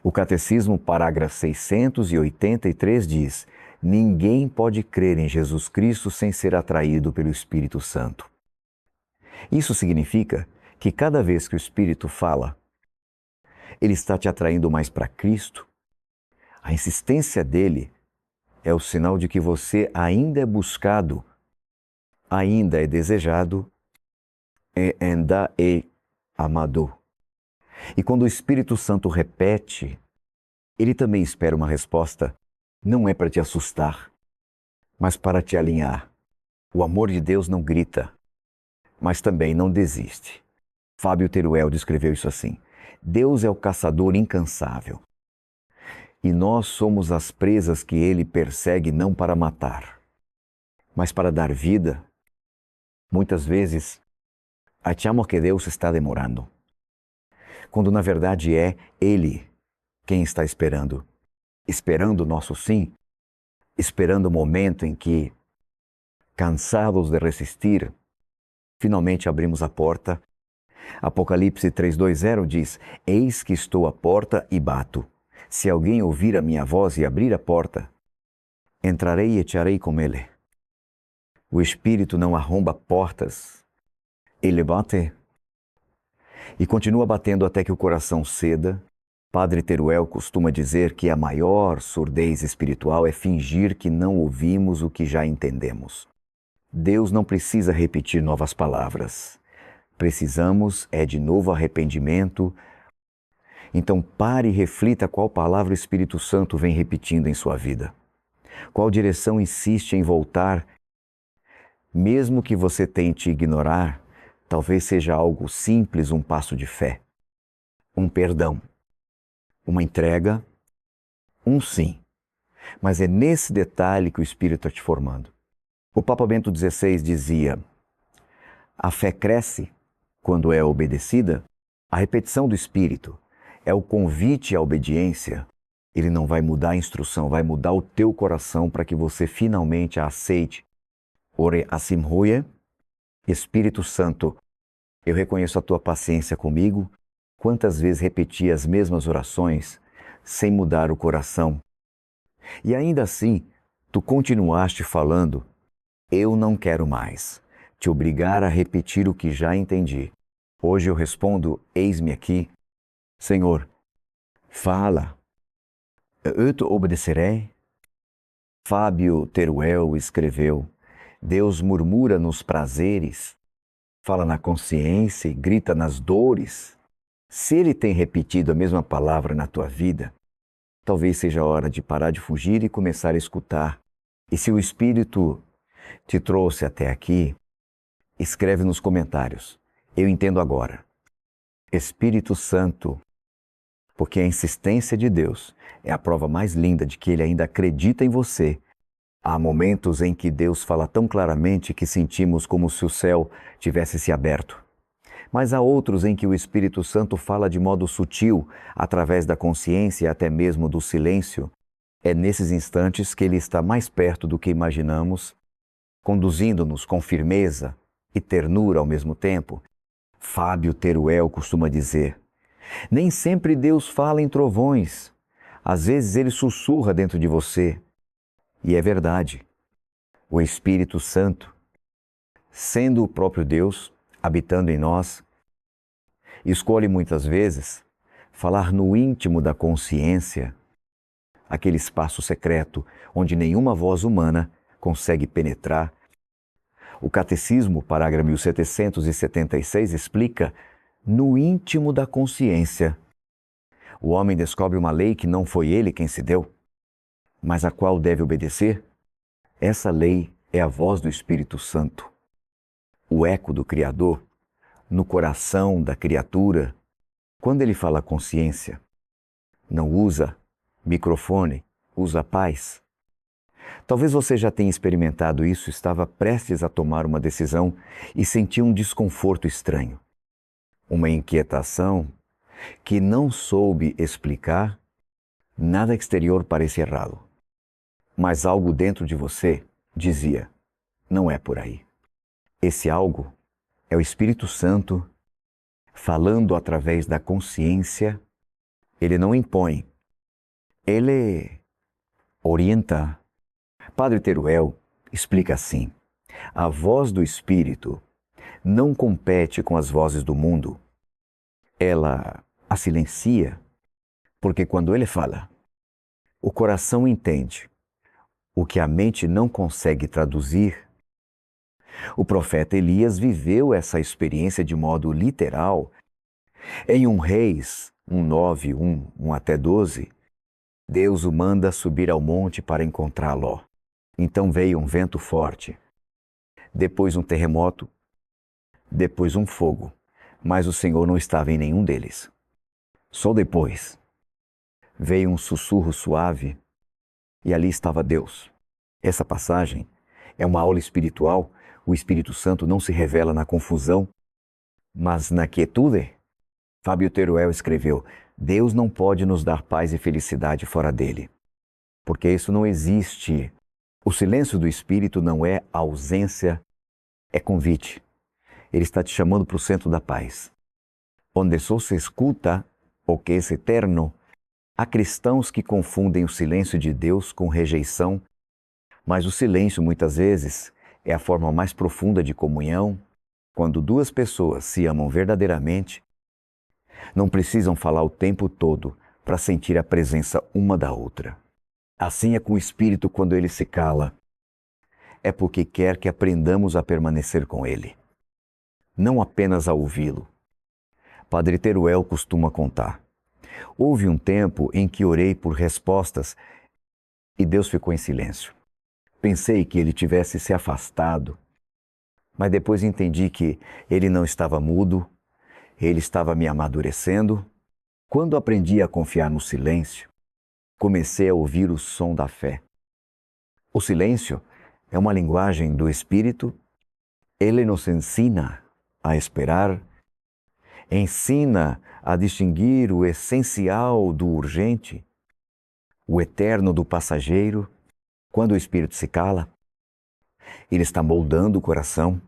O Catecismo, parágrafo 683 diz: ninguém pode crer em Jesus Cristo sem ser atraído pelo Espírito Santo. Isso significa que cada vez que o Espírito fala, ele está te atraindo mais para Cristo. A insistência dele é o sinal de que você ainda é buscado, ainda é desejado e ainda é amado. E quando o Espírito Santo repete, ele também espera uma resposta. Não é para te assustar, mas para te alinhar. O amor de Deus não grita, mas também não desiste. Fábio Teruel descreveu isso assim: Deus é o caçador incansável, e nós somos as presas que ele persegue não para matar, mas para dar vida. Muitas vezes, achamos que Deus está demorando, quando na verdade é Ele quem está esperando. Esperando o nosso sim, esperando o momento em que, cansados de resistir, finalmente abrimos a porta. Apocalipse 3:20 diz: eis que estou à porta e bato. Se alguém ouvir a minha voz e abrir a porta, entrarei e echarei com ele. O Espírito não arromba portas, ele bate e continua batendo até que o coração ceda. Padre Teruel costuma dizer que a maior surdez espiritual é fingir que não ouvimos o que já entendemos. Deus não precisa repetir novas palavras. Precisamos é de novo arrependimento. Então pare e reflita qual palavra o Espírito Santo vem repetindo em sua vida. Qual direção insiste em voltar. Mesmo que você tente ignorar, talvez seja algo simples, um passo de fé, um perdão, uma entrega, um sim. Mas é nesse detalhe que o Espírito está te formando. O Papa Bento XVI dizia: a fé cresce quando é obedecida. A repetição do Espírito é o convite à obediência. Ele não vai mudar a instrução, vai mudar o teu coração para que você finalmente a aceite. Ore assim hoie, Espírito Santo, eu reconheço a tua paciência comigo. Quantas vezes repeti as mesmas orações sem mudar o coração? E ainda assim, tu continuaste falando: eu não quero mais te obrigar a repetir o que já entendi. Hoje eu respondo: eis-me aqui. Senhor, fala, eu te obedecerei. Fábio Teruel escreveu: Deus murmura nos prazeres, fala na consciência e grita nas dores. Se Ele tem repetido a mesma palavra na tua vida, talvez seja a hora de parar de fugir e começar a escutar. E se o Espírito te trouxe até aqui, escreve nos comentários: eu entendo agora. Espírito Santo, porque a insistência de Deus é a prova mais linda de que Ele ainda acredita em você. Há momentos em que Deus fala tão claramente que sentimos como se o céu tivesse se aberto. Mas há outros em que o Espírito Santo fala de modo sutil, através da consciência e até mesmo do silêncio. É nesses instantes que Ele está mais perto do que imaginamos, conduzindo-nos com firmeza e ternura ao mesmo tempo. Fábio Teruel costuma dizer: nem sempre Deus fala em trovões. Às vezes Ele sussurra dentro de você. E é verdade. O Espírito Santo, sendo o próprio Deus, habitando em nós, escolhe muitas vezes falar no íntimo da consciência, aquele espaço secreto onde nenhuma voz humana consegue penetrar. O Catecismo, parágrafo 1776, explica: no íntimo da consciência, o homem descobre uma lei que não foi ele quem se deu, mas a qual deve obedecer. Essa lei é a voz do Espírito Santo, o eco do Criador no coração da criatura. Quando ele fala consciência, não usa microfone, usa paz. Talvez você já tenha experimentado isso, estava prestes a tomar uma decisão e sentiu um desconforto estranho, uma inquietação que não soube explicar. Nada exterior parecia errado, mas algo dentro de você dizia, não é por aí. Esse algo é o Espírito Santo falando através da consciência. Ele não impõe, ele orienta. Padre Teruel explica assim: a voz do Espírito não compete com as vozes do mundo. Ela a silencia, porque quando ele fala, o coração entende o que a mente não consegue traduzir. O profeta Elias viveu essa experiência de modo literal. Em 1 Reis 1:9, 1 até 12, Deus o manda subir ao monte para encontrar Ló. Então veio um vento forte, depois um terremoto, depois um fogo, mas o Senhor não estava em nenhum deles. Só depois veio um sussurro suave e ali estava Deus. Essa passagem é uma aula espiritual. O Espírito Santo não se revela na confusão, mas na quietude. Fábio Teruel escreveu: Deus não pode nos dar paz e felicidade fora dele, porque isso não existe. O silêncio do Espírito não é ausência, é convite. Ele está te chamando para o centro da paz, onde só se escuta o que é eterno. Há cristãos que confundem o silêncio de Deus com rejeição, mas o silêncio muitas vezes é a forma mais profunda de comunhão. Quando duas pessoas se amam verdadeiramente, não precisam falar o tempo todo para sentir a presença uma da outra. Assim é com o Espírito quando ele se cala. É porque quer que aprendamos a permanecer com ele, não apenas a ouvi-lo. Padre Teruel costuma contar: houve um tempo em que orei por respostas e Deus ficou em silêncio. Pensei que ele tivesse se afastado, mas depois entendi que ele não estava mudo, ele estava me amadurecendo. Quando aprendi a confiar no silêncio, comecei a ouvir o som da fé. O silêncio é uma linguagem do Espírito. Ele nos ensina a esperar, ensina a distinguir o essencial do urgente, o eterno do passageiro. Quando o Espírito se cala, ele está moldando o coração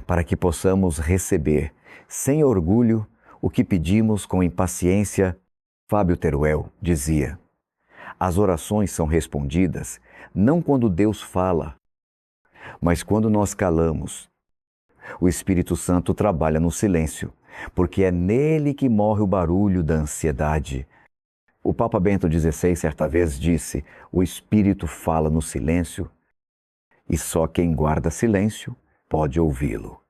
para que possamos receber, sem orgulho, o que pedimos com impaciência. Fábio Teruel dizia: as orações são respondidas não quando Deus fala, mas quando nós calamos. O Espírito Santo trabalha no silêncio, porque é nele que morre o barulho da ansiedade. O Papa Bento XVI certa vez disse: o Espírito fala no silêncio e só quem guarda silêncio pode ouvi-lo.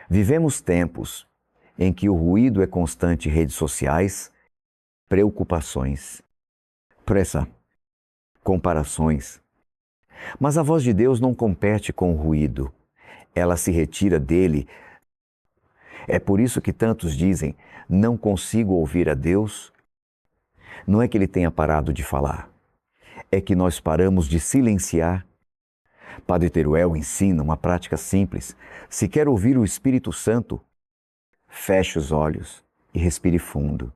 Vivemos tempos em que o ruído é constante, redes sociais, preocupações, pressa, comparações. Mas a voz de Deus não compete com o ruído, ela se retira dele. É por isso que tantos dizem: não consigo ouvir a Deus. Não é que ele tenha parado de falar, é que nós paramos de silenciar. Padre Teruel ensina uma prática simples: se quer ouvir o Espírito Santo, feche os olhos e respire fundo.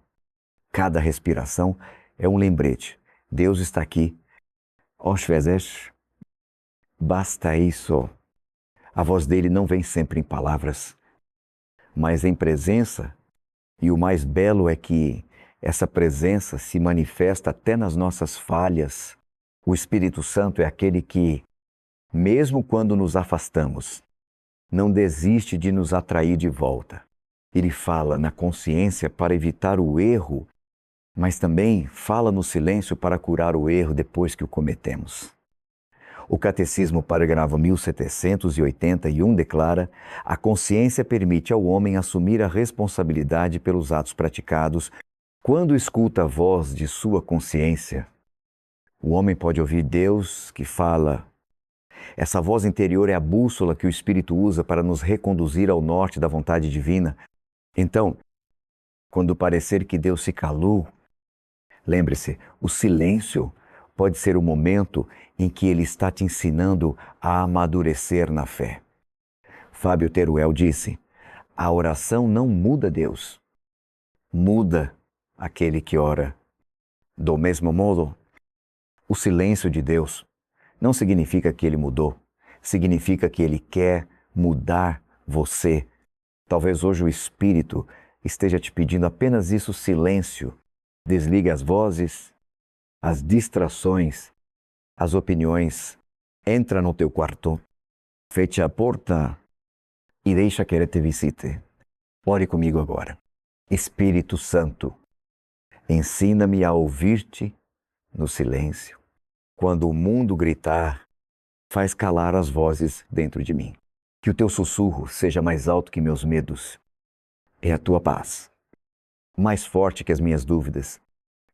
Cada respiração é um lembrete: Deus está aqui. Às vezes, basta isso. A voz dele não vem sempre em palavras, mas em presença. E o mais belo é que essa presença se manifesta até nas nossas falhas. O Espírito Santo é aquele que, mesmo quando nos afastamos, não desiste de nos atrair de volta. Ele fala na consciência para evitar o erro, mas também fala no silêncio para curar o erro depois que o cometemos. O Catecismo, parágrafo 1781, declara: a consciência permite ao homem assumir a responsabilidade pelos atos praticados. Quando escuta a voz de sua consciência, o homem pode ouvir Deus que fala: Essa voz interior é a bússola que o Espírito usa para nos reconduzir ao norte da vontade divina. Então, quando parecer que Deus se calou, lembre-se, o silêncio pode ser o momento em que Ele está te ensinando a amadurecer na fé. Fábio Teruel disse: a oração não muda Deus, muda aquele que ora. Do mesmo modo, o silêncio de Deus não significa que Ele mudou, significa que Ele quer mudar você. Talvez hoje o Espírito esteja te pedindo apenas isso: silêncio. Desligue as vozes, as distrações, as opiniões. Entra no teu quarto, feche a porta e deixa que Ele te visite. Ore comigo agora. Espírito Santo, ensina-me a ouvir-te no silêncio. Quando o mundo gritar, faz calar as vozes dentro de mim. Que o teu sussurro seja mais alto que meus medos. É a tua paz, mais forte que as minhas dúvidas.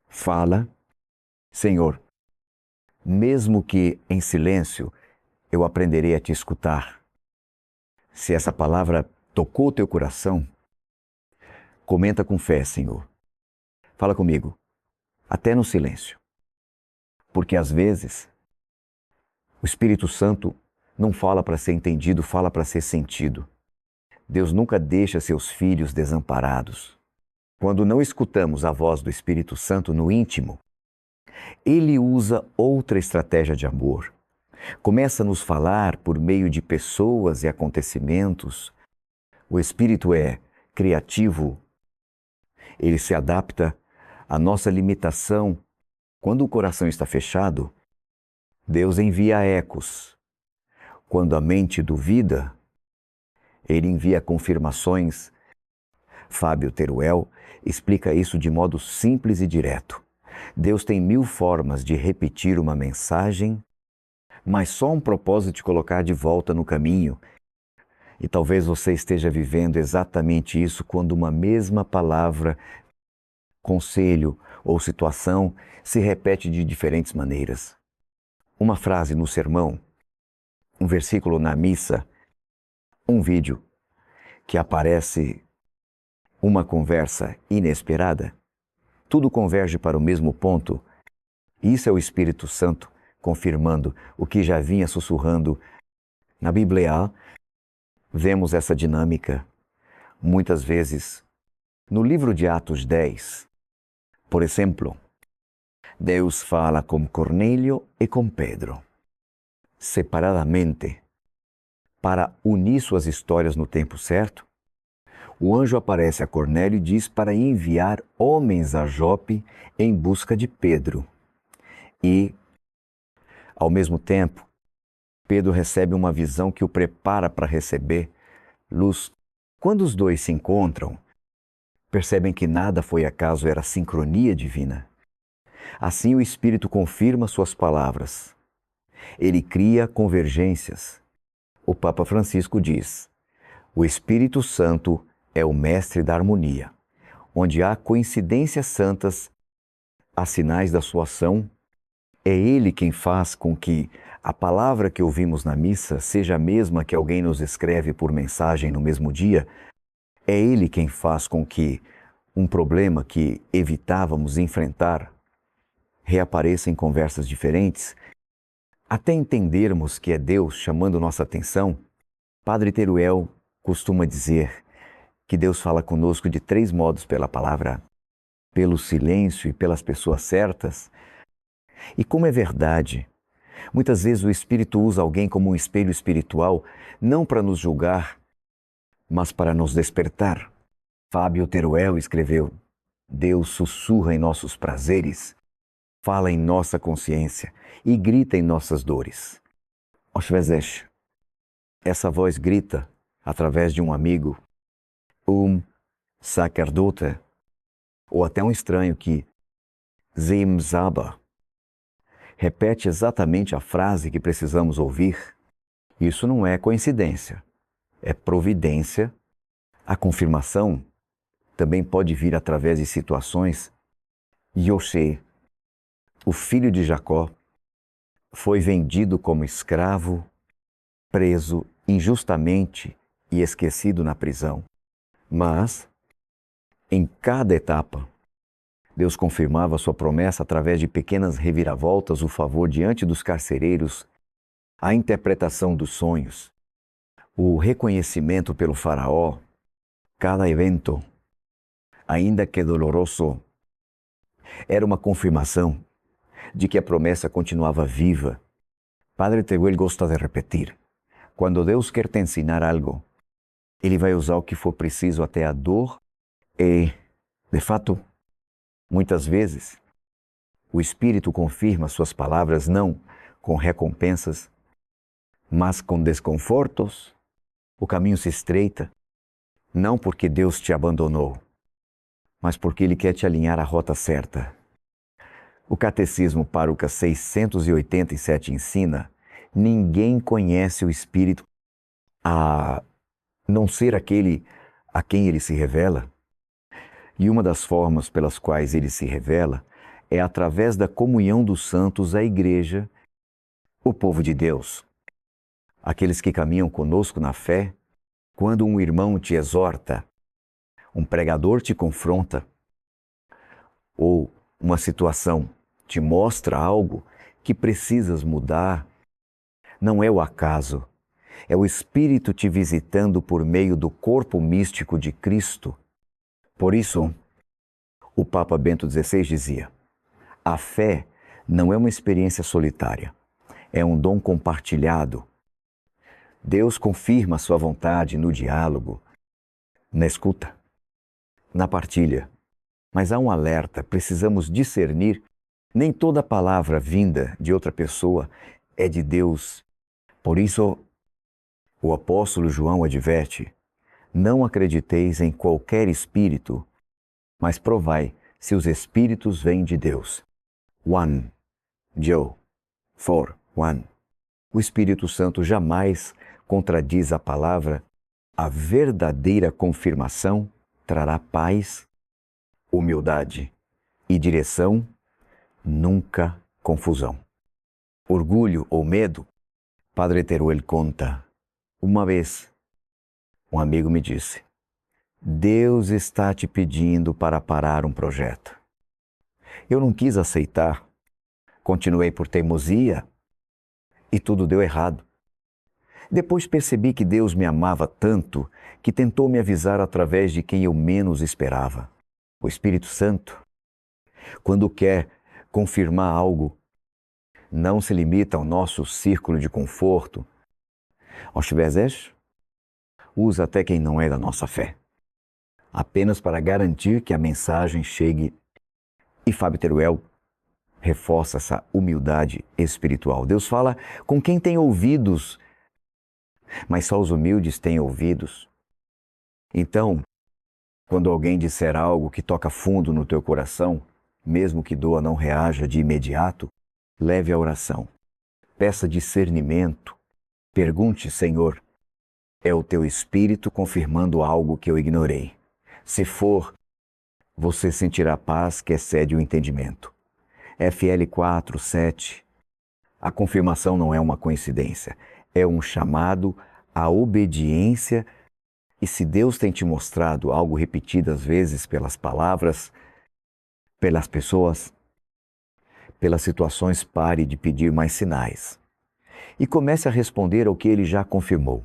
Fala, Senhor, mesmo que em silêncio, eu aprenderei a te escutar. Se essa palavra tocou o teu coração, comenta com fé, Senhor. Fala comigo, até no silêncio. Porque às vezes, o Espírito Santo não fala para ser entendido, fala para ser sentido. Deus nunca deixa seus filhos desamparados. Quando não escutamos a voz do Espírito Santo no íntimo, Ele usa outra estratégia de amor. Começa a nos falar por meio de pessoas e acontecimentos. O Espírito é criativo. Ele se adapta à nossa limitação. Quando o coração está fechado, Deus envia ecos. Quando a mente duvida, Ele envia confirmações. Fábio Teruel explica isso de modo simples e direto. Deus tem 1000 formas de repetir uma mensagem, mas só um propósito de colocar de volta no caminho. E talvez você esteja vivendo exatamente isso quando uma mesma palavra, conselho ou situação se repete de diferentes maneiras. Uma frase no sermão, um versículo na missa, um vídeo que aparece, uma conversa inesperada. Tudo converge para o mesmo ponto. Isso é o Espírito Santo confirmando o que já vinha sussurrando. Na Bíblia, vemos essa dinâmica muitas vezes. No livro de Atos 10, por exemplo, Deus fala com Cornélio e com Pedro, separadamente, para unir suas histórias no tempo certo. O anjo aparece a Cornélio e diz para enviar homens a Jope em busca de Pedro. E, ao mesmo tempo, Pedro recebe uma visão que o prepara para receber luz. Quando os dois se encontram, percebem que nada foi acaso, era sincronia divina. Assim o Espírito confirma suas palavras. Ele cria convergências. O Papa Francisco diz: o Espírito Santo é o mestre da harmonia. Onde há coincidências santas, há sinais da sua ação. É Ele quem faz com que a palavra que ouvimos na missa seja a mesma que alguém nos escreve por mensagem no mesmo dia. É Ele quem faz com que um problema que evitávamos enfrentar reapareça em conversas diferentes. Até entendermos que é Deus chamando nossa atenção, Padre Teruel costuma dizer que Deus fala conosco de 3 modos pela palavra: pelo silêncio e pelas pessoas certas. E como é verdade, muitas vezes o Espírito usa alguém como um espelho espiritual, não para nos julgar, mas para nos despertar. Fábio Teruel escreveu: Deus sussurra em nossos prazeres, fala em nossa consciência e grita em nossas dores. Às vezes, essa voz grita através de um amigo, um sacerdote, ou até um estranho que zimzaba, repete exatamente a frase que precisamos ouvir. Isso não é coincidência, é providência. A confirmação também pode vir através de situações. José, o filho de Jacó, foi vendido como escravo preso injustamente e esquecido na prisão. Mas, em cada etapa, Deus confirmava sua promessa através de pequenas reviravoltas, o favor diante dos carcereiros, a interpretação dos sonhos, o reconhecimento pelo faraó. Cada evento, ainda que doloroso, era uma confirmação de que a promessa continuava viva. Padre Tehuel gosta de repetir: quando Deus quer te ensinar algo, Ele vai usar o que for preciso até a dor e, de fato, muitas vezes, o Espírito confirma suas palavras não com recompensas, mas com desconfortos. O caminho se estreita, não porque Deus te abandonou, mas porque Ele quer te alinhar à rota certa. O Catecismo Pároca 687 ensina: ninguém conhece o Espírito a não ser aquele a quem ele se revela. E uma das formas pelas quais ele se revela é através da comunhão dos santos, a Igreja, o povo de Deus. Aqueles que caminham conosco na fé, quando um irmão te exorta, um pregador te confronta, ou uma situação te mostra algo que precisas mudar, não é o acaso, é o Espírito te visitando por meio do corpo místico de Cristo. Por isso, o Papa Bento XVI dizia: a fé não é uma experiência solitária, é um dom compartilhado. Deus confirma a sua vontade no diálogo, na escuta, na partilha. Mas há um alerta: precisamos discernir. Nem toda palavra vinda de outra pessoa é de Deus. Por isso, o apóstolo João adverte: não acrediteis em qualquer espírito, mas provai se os espíritos vêm de Deus. 1 Joe 4:1. O Espírito Santo jamais contradiz a palavra. A verdadeira confirmação trará paz, humildade e direção, nunca confusão. Orgulho ou medo? Padre Teruel conta: uma vez, um amigo me disse: Deus está te pedindo para parar um projeto. Eu não quis aceitar, continuei por teimosia e tudo deu errado. Depois percebi que Deus me amava tanto que tentou me avisar através de quem eu menos esperava, o Espírito Santo. Quando quer confirmar algo, não se limita ao nosso círculo de conforto. Às vezes, usa até quem não é da nossa fé, apenas para garantir que a mensagem chegue. E Fábio Teruel reforça essa humildade espiritual. Deus fala com quem tem ouvidos, mas só os humildes têm ouvidos. Então, quando alguém disser algo que toca fundo no teu coração, mesmo que doa não reaja de imediato, leve a oração. Peça discernimento. Pergunte: Senhor, é o teu Espírito confirmando algo que eu ignorei? Se for, você sentirá paz que excede o entendimento. FL 4:7. A confirmação não é uma coincidência, é um chamado à obediência. E se Deus tem te mostrado algo repetidas vezes pelas palavras, pelas pessoas, pelas situações, pare de pedir mais sinais e comece a responder ao que Ele já confirmou.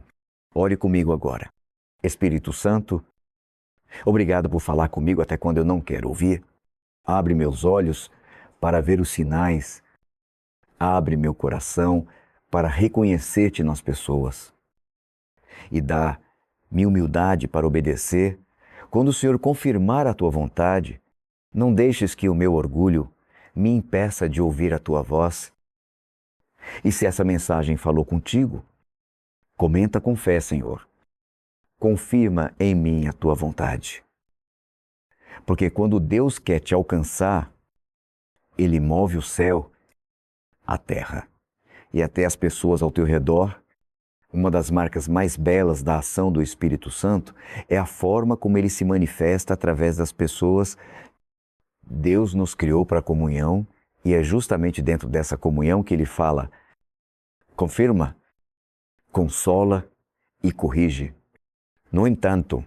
Ore comigo agora. Espírito Santo, obrigado por falar comigo até quando eu não quero ouvir. Abre meus olhos para ver os sinais. Abre meu coração para reconhecer-te nas pessoas. E dá-me humildade para obedecer. Quando o Senhor confirmar a tua vontade, não deixes que o meu orgulho me impeça de ouvir a tua voz. E se essa mensagem falou contigo, comenta com fé, Senhor. Confirma em mim a tua vontade. Porque quando Deus quer te alcançar, Ele move o céu, a terra e até as pessoas ao teu redor. Uma das marcas mais belas da ação do Espírito Santo é a forma como ele se manifesta através das pessoas. Deus nos criou para a comunhão e é justamente dentro dessa comunhão que ele fala: confirma consola e corrige. No entanto,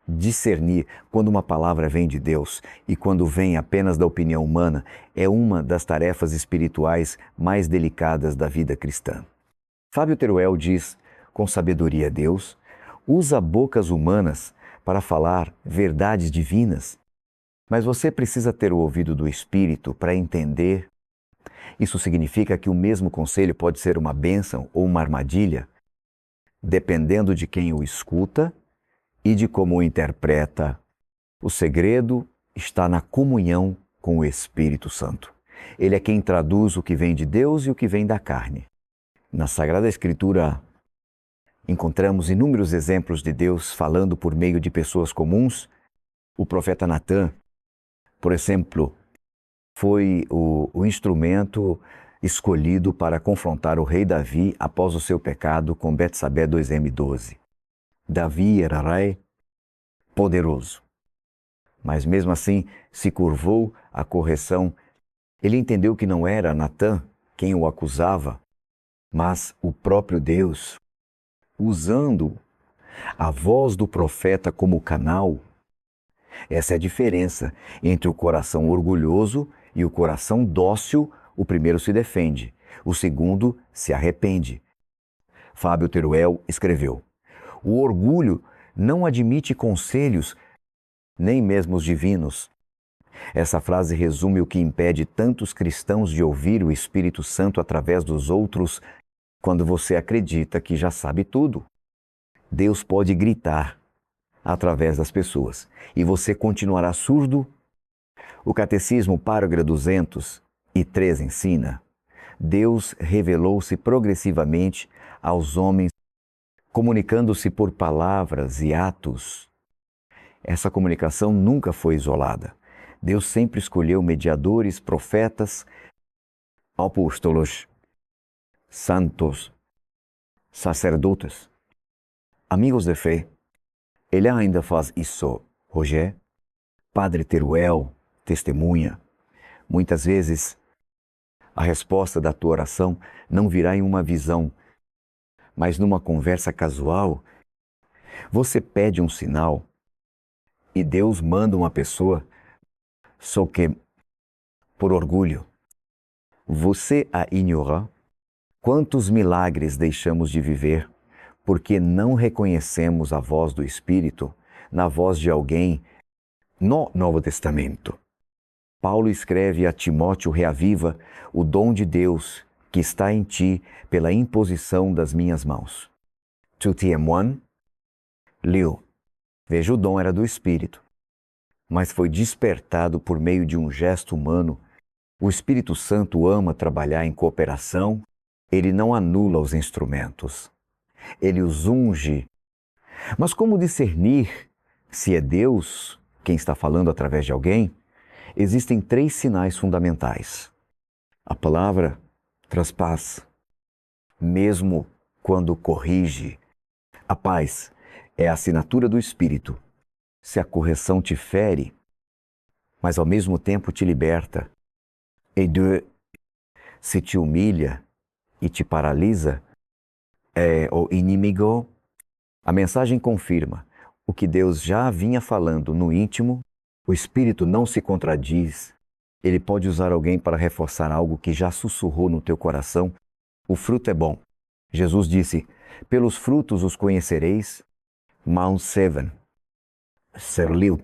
discernir quando uma palavra vem de Deus e quando vem apenas da opinião humana é uma das tarefas espirituais mais delicadas da vida cristã. Fábio Teruel diz, com sabedoria, Deus usa bocas humanas para falar verdades divinas, mas você precisa ter o ouvido do Espírito para entender. Isso significa que o mesmo conselho pode ser uma bênção ou uma armadilha, dependendo de quem o escuta e de como o interpreta. O segredo está na comunhão com o Espírito Santo. Ele é quem traduz o que vem de Deus e o que vem da carne. Na Sagrada Escritura, encontramos inúmeros exemplos de Deus falando por meio de pessoas comuns. O profeta Natã, por exemplo, foi o instrumento escolhido para confrontar o rei Davi após o seu pecado com Betsabé 2m12. Davi era rei poderoso, mas mesmo assim se curvou à correção. Ele entendeu que não era Natã quem o acusava, mas o próprio Deus, usando a voz do profeta como canal. Essa é a diferença entre o coração orgulhoso e o coração dócil. O primeiro se defende, o segundo se arrepende. Fábio Teruel escreveu: o orgulho não admite conselhos, nem mesmo os divinos. Essa frase resume o que impede tantos cristãos de ouvir o Espírito Santo através dos outros quando você acredita que já sabe tudo. Deus pode gritar através das pessoas e você continuará surdo. O Catecismo Páragra 203 ensina: Deus revelou-se progressivamente aos homens, comunicando-se por palavras e atos. Essa comunicação nunca foi isolada. Deus sempre escolheu mediadores, profetas, apóstolos, santos, sacerdotes, amigos de fé. Ele ainda faz isso. Roger, Padre Teruel, testemunha. Muitas vezes, a resposta da tua oração não virá em uma visão, mas numa conversa casual. Você pede um sinal e Deus manda uma pessoa, só que, por orgulho, você a ignora. Quantos milagres deixamos de viver porque não reconhecemos a voz do Espírito na voz de alguém no Novo Testamento? Paulo escreve a Timóteo: reaviva o dom de Deus que está em ti pela imposição das minhas mãos. Tu témoin, leu. Veja, o dom era do Espírito, mas foi despertado por meio de um gesto humano. O Espírito Santo ama trabalhar em cooperação. Ele não anula os instrumentos. Ele os unge. Mas como discernir se é Deus quem está falando através de alguém? Existem 3 sinais fundamentais. A palavra traz paz, mesmo quando corrige. A paz é a assinatura do Espírito. Se a correção te fere, mas ao mesmo tempo te liberta. E 2, se te humilha e te paralisa, é o inimigo. A mensagem confirma o que Deus já vinha falando no íntimo. O Espírito não se contradiz. Ele pode usar alguém para reforçar algo que já sussurrou no teu coração. O fruto é bom. Jesus disse: pelos frutos os conhecereis. Mount 7. Serliu.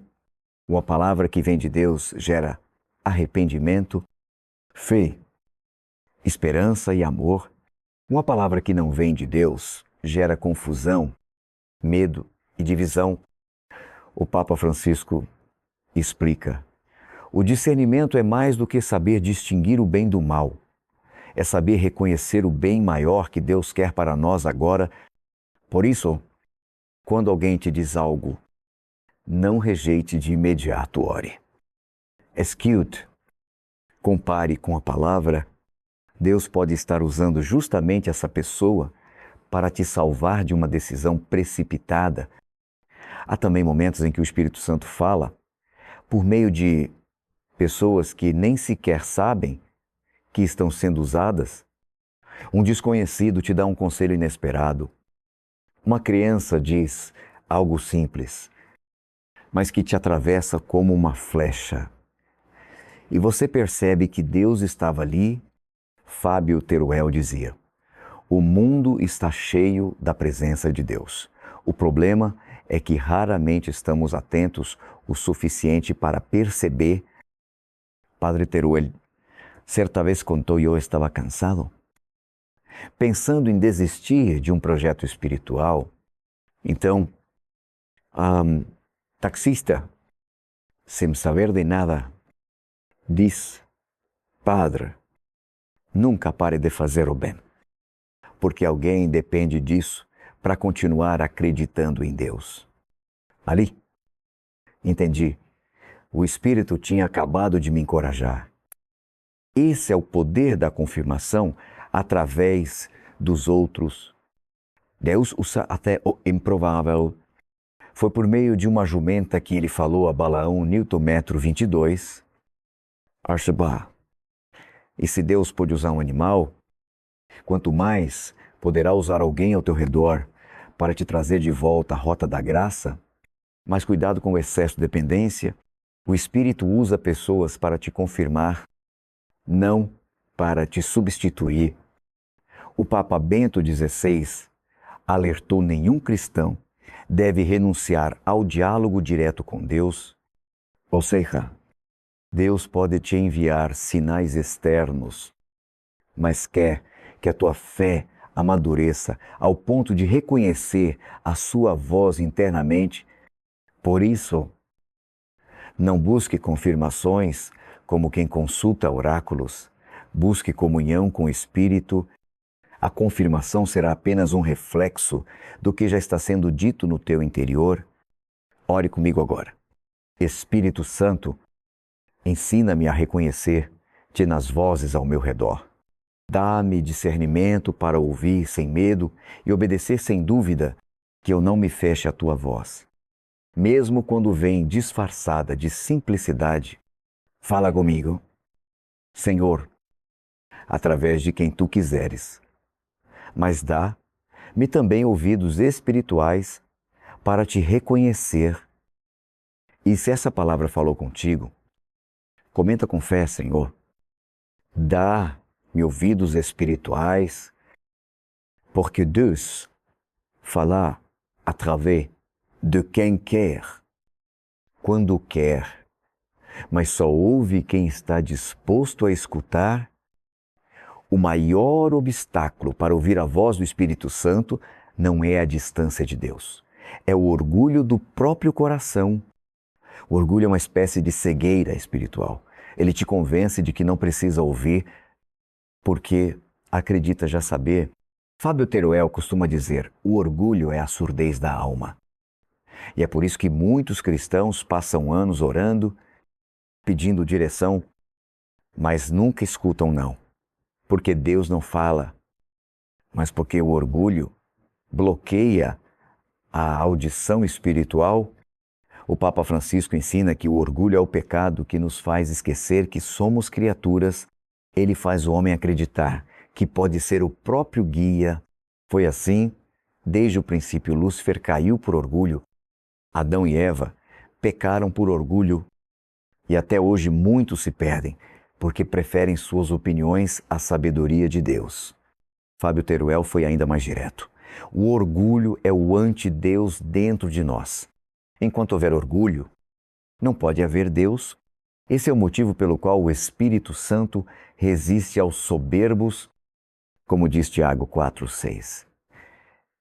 Uma palavra que vem de Deus gera arrependimento, fé, esperança e amor. Uma palavra que não vem de Deus gera confusão, medo e divisão. O Papa Francisco explica: o discernimento é mais do que saber distinguir o bem do mal. É saber reconhecer o bem maior que Deus quer para nós agora. Por isso, quando alguém te diz algo, não rejeite de imediato, ore. Escute. Compare com a palavra. Deus pode estar usando justamente essa pessoa para te salvar de uma decisão precipitada. Há também momentos em que o Espírito Santo fala por meio de pessoas que nem sequer sabem que estão sendo usadas. Um desconhecido te dá um conselho inesperado. Uma criança diz algo simples, mas que te atravessa como uma flecha. E você percebe que Deus estava ali. Fábio Teruel dizia: o mundo está cheio da presença de Deus. O problema é que raramente estamos atentos o suficiente para perceber. Padre Teruel certa vez contou: eu estava cansado, pensando em desistir de um projeto espiritual. Então, taxista, sem saber de nada, diz: Padre, nunca pare de fazer o bem, porque alguém depende disso para continuar acreditando em Deus. Ali, entendi. O Espírito tinha acabado de me encorajar. Esse é o poder da confirmação através dos outros. Deus usa até o improvável. Foi por meio de uma jumenta que ele falou a Balaão, Newton-metro 22, Arsheba. E se Deus pôde usar um animal, quanto mais poderá usar alguém ao teu redor para te trazer de volta à rota da graça. Mas cuidado com o excesso de dependência. O Espírito usa pessoas para te confirmar, não para te substituir. O Papa Bento XVI alertou: nenhum cristão deve renunciar ao diálogo direto com Deus. Ou seja, Deus pode te enviar sinais externos, mas quer que a tua fé amadureça ao ponto de reconhecer a sua voz internamente. Por isso, não busque confirmações como quem consulta oráculos. Busque comunhão com o Espírito. A confirmação será apenas um reflexo do que já está sendo dito no teu interior. Ore comigo agora. Espírito Santo, ensina-me a reconhecer-te nas vozes ao meu redor. Dá-me discernimento para ouvir sem medo e obedecer sem dúvida, que eu não me feche à tua voz. Mesmo quando vem disfarçada de simplicidade, fala comigo, Senhor, através de quem tu quiseres. Mas dá-me também ouvidos espirituais para te reconhecer. E se essa palavra falou contigo, comenta com fé, Senhor. Dá-me ouvidos espirituais, porque Deus fala através de quem quer, quando quer, mas só ouve quem está disposto a escutar. O maior obstáculo para ouvir a voz do Espírito Santo não é a distância de Deus, é o orgulho do próprio coração. O orgulho é uma espécie de cegueira espiritual. Ele te convence de que não precisa ouvir, porque acredita já saber. Fábio Teruel costuma dizer: o orgulho é a surdez da alma. E é por isso que muitos cristãos passam anos orando, pedindo direção, mas nunca escutam não. Porque Deus não fala, mas porque o orgulho bloqueia a audição espiritual. O Papa Francisco ensina que o orgulho é o pecado que nos faz esquecer que somos criaturas. Ele faz o homem acreditar que pode ser o próprio guia. Foi assim, desde o princípio. Lúcifer caiu por orgulho. Adão e Eva pecaram por orgulho. E até hoje muitos se perdem, porque preferem suas opiniões à sabedoria de Deus. Fábio Teruel foi ainda mais direto. O orgulho é o anti-Deus dentro de nós. Enquanto houver orgulho, não pode haver Deus. Esse é o motivo pelo qual o Espírito Santo resiste aos soberbos, como diz Tiago 4,6.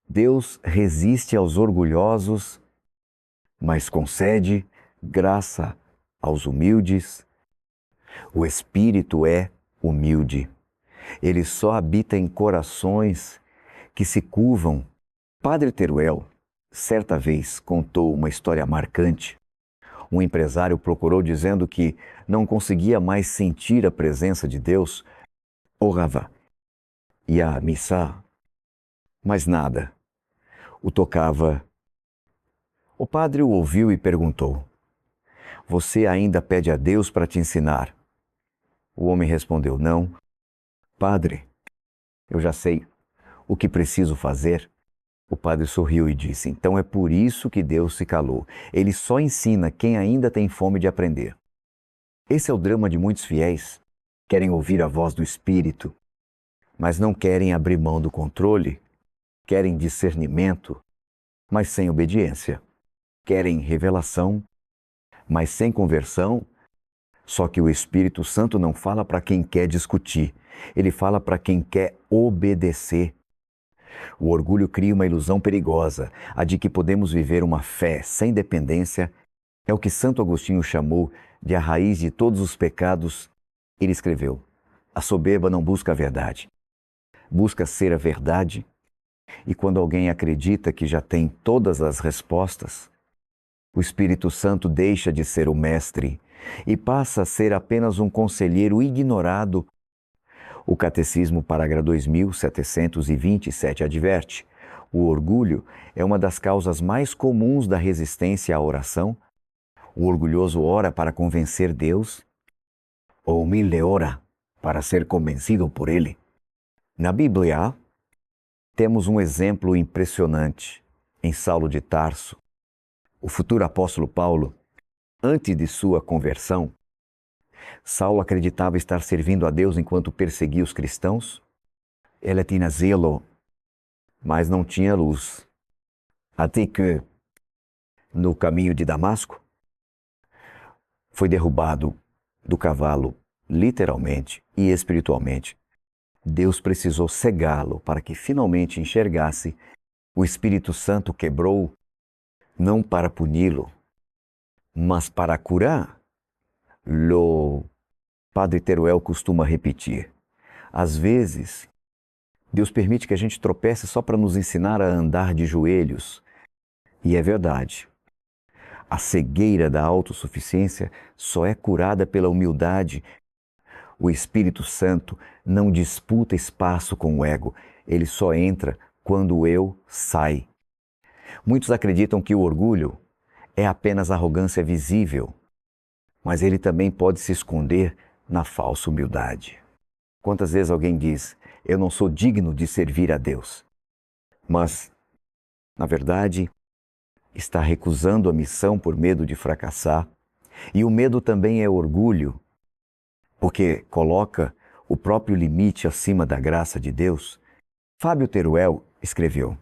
Deus resiste aos orgulhosos, mas concede graça aos humildes. O Espírito é humilde. Ele só habita em corações que se curvam. Padre Teruel, certa vez, contou uma história marcante. Um empresário procurou dizendo que não conseguia mais sentir a presença de Deus. Orava, ia à missa, mas nada o tocava. O padre o ouviu e perguntou: você ainda pede a Deus para te ensinar? O homem respondeu: não, Padre, Eu já sei o que preciso fazer. O padre sorriu e disse: então é por isso que Deus se calou. Ele só ensina quem ainda tem fome de aprender. Esse é o drama de muitos fiéis. Querem ouvir a voz do Espírito, mas não querem abrir mão do controle. Querem discernimento, mas sem obediência. Querem revelação, mas sem conversão. Só que o Espírito Santo não fala para quem quer discutir. Ele fala para quem quer obedecer. O orgulho cria uma ilusão perigosa, a de que podemos viver uma fé sem dependência. É o que Santo Agostinho chamou de a raiz de todos os pecados. Ele escreveu: a soberba não busca a verdade, busca ser a verdade. E quando alguém acredita que já tem todas as respostas, o Espírito Santo deixa de ser o mestre e passa a ser apenas um conselheiro ignorado. O Catecismo Parágrafo 2727 adverte: o orgulho é uma das causas mais comuns da resistência à oração. O orgulhoso ora para convencer Deus, ou o humilde ora para ser convencido por Ele. Na Bíblia, temos um exemplo impressionante em Saulo de Tarso. O futuro apóstolo Paulo, antes de sua conversão, Saulo acreditava estar servindo a Deus enquanto perseguia os cristãos. Ele tinha zelo, mas não tinha luz. Até que, no caminho de Damasco, foi derrubado do cavalo, literalmente e espiritualmente. Deus precisou cegá-lo para que finalmente enxergasse. O Espírito Santo quebrou, não para puni-lo, mas para curar. O Padre Teruel costuma repetir: às vezes, Deus permite que a gente tropece só para nos ensinar a andar de joelhos. E é verdade. A cegueira da autossuficiência só é curada pela humildade. O Espírito Santo não disputa espaço com o ego. Ele só entra quando o eu sai. Muitos acreditam que o orgulho é apenas arrogância visível, mas ele também pode se esconder na falsa humildade. Quantas vezes alguém diz: eu não sou digno de servir a Deus, mas, na verdade, está recusando a missão por medo de fracassar. E o medo também é orgulho, porque coloca o próprio limite acima da graça de Deus. Fábio Teruel escreveu: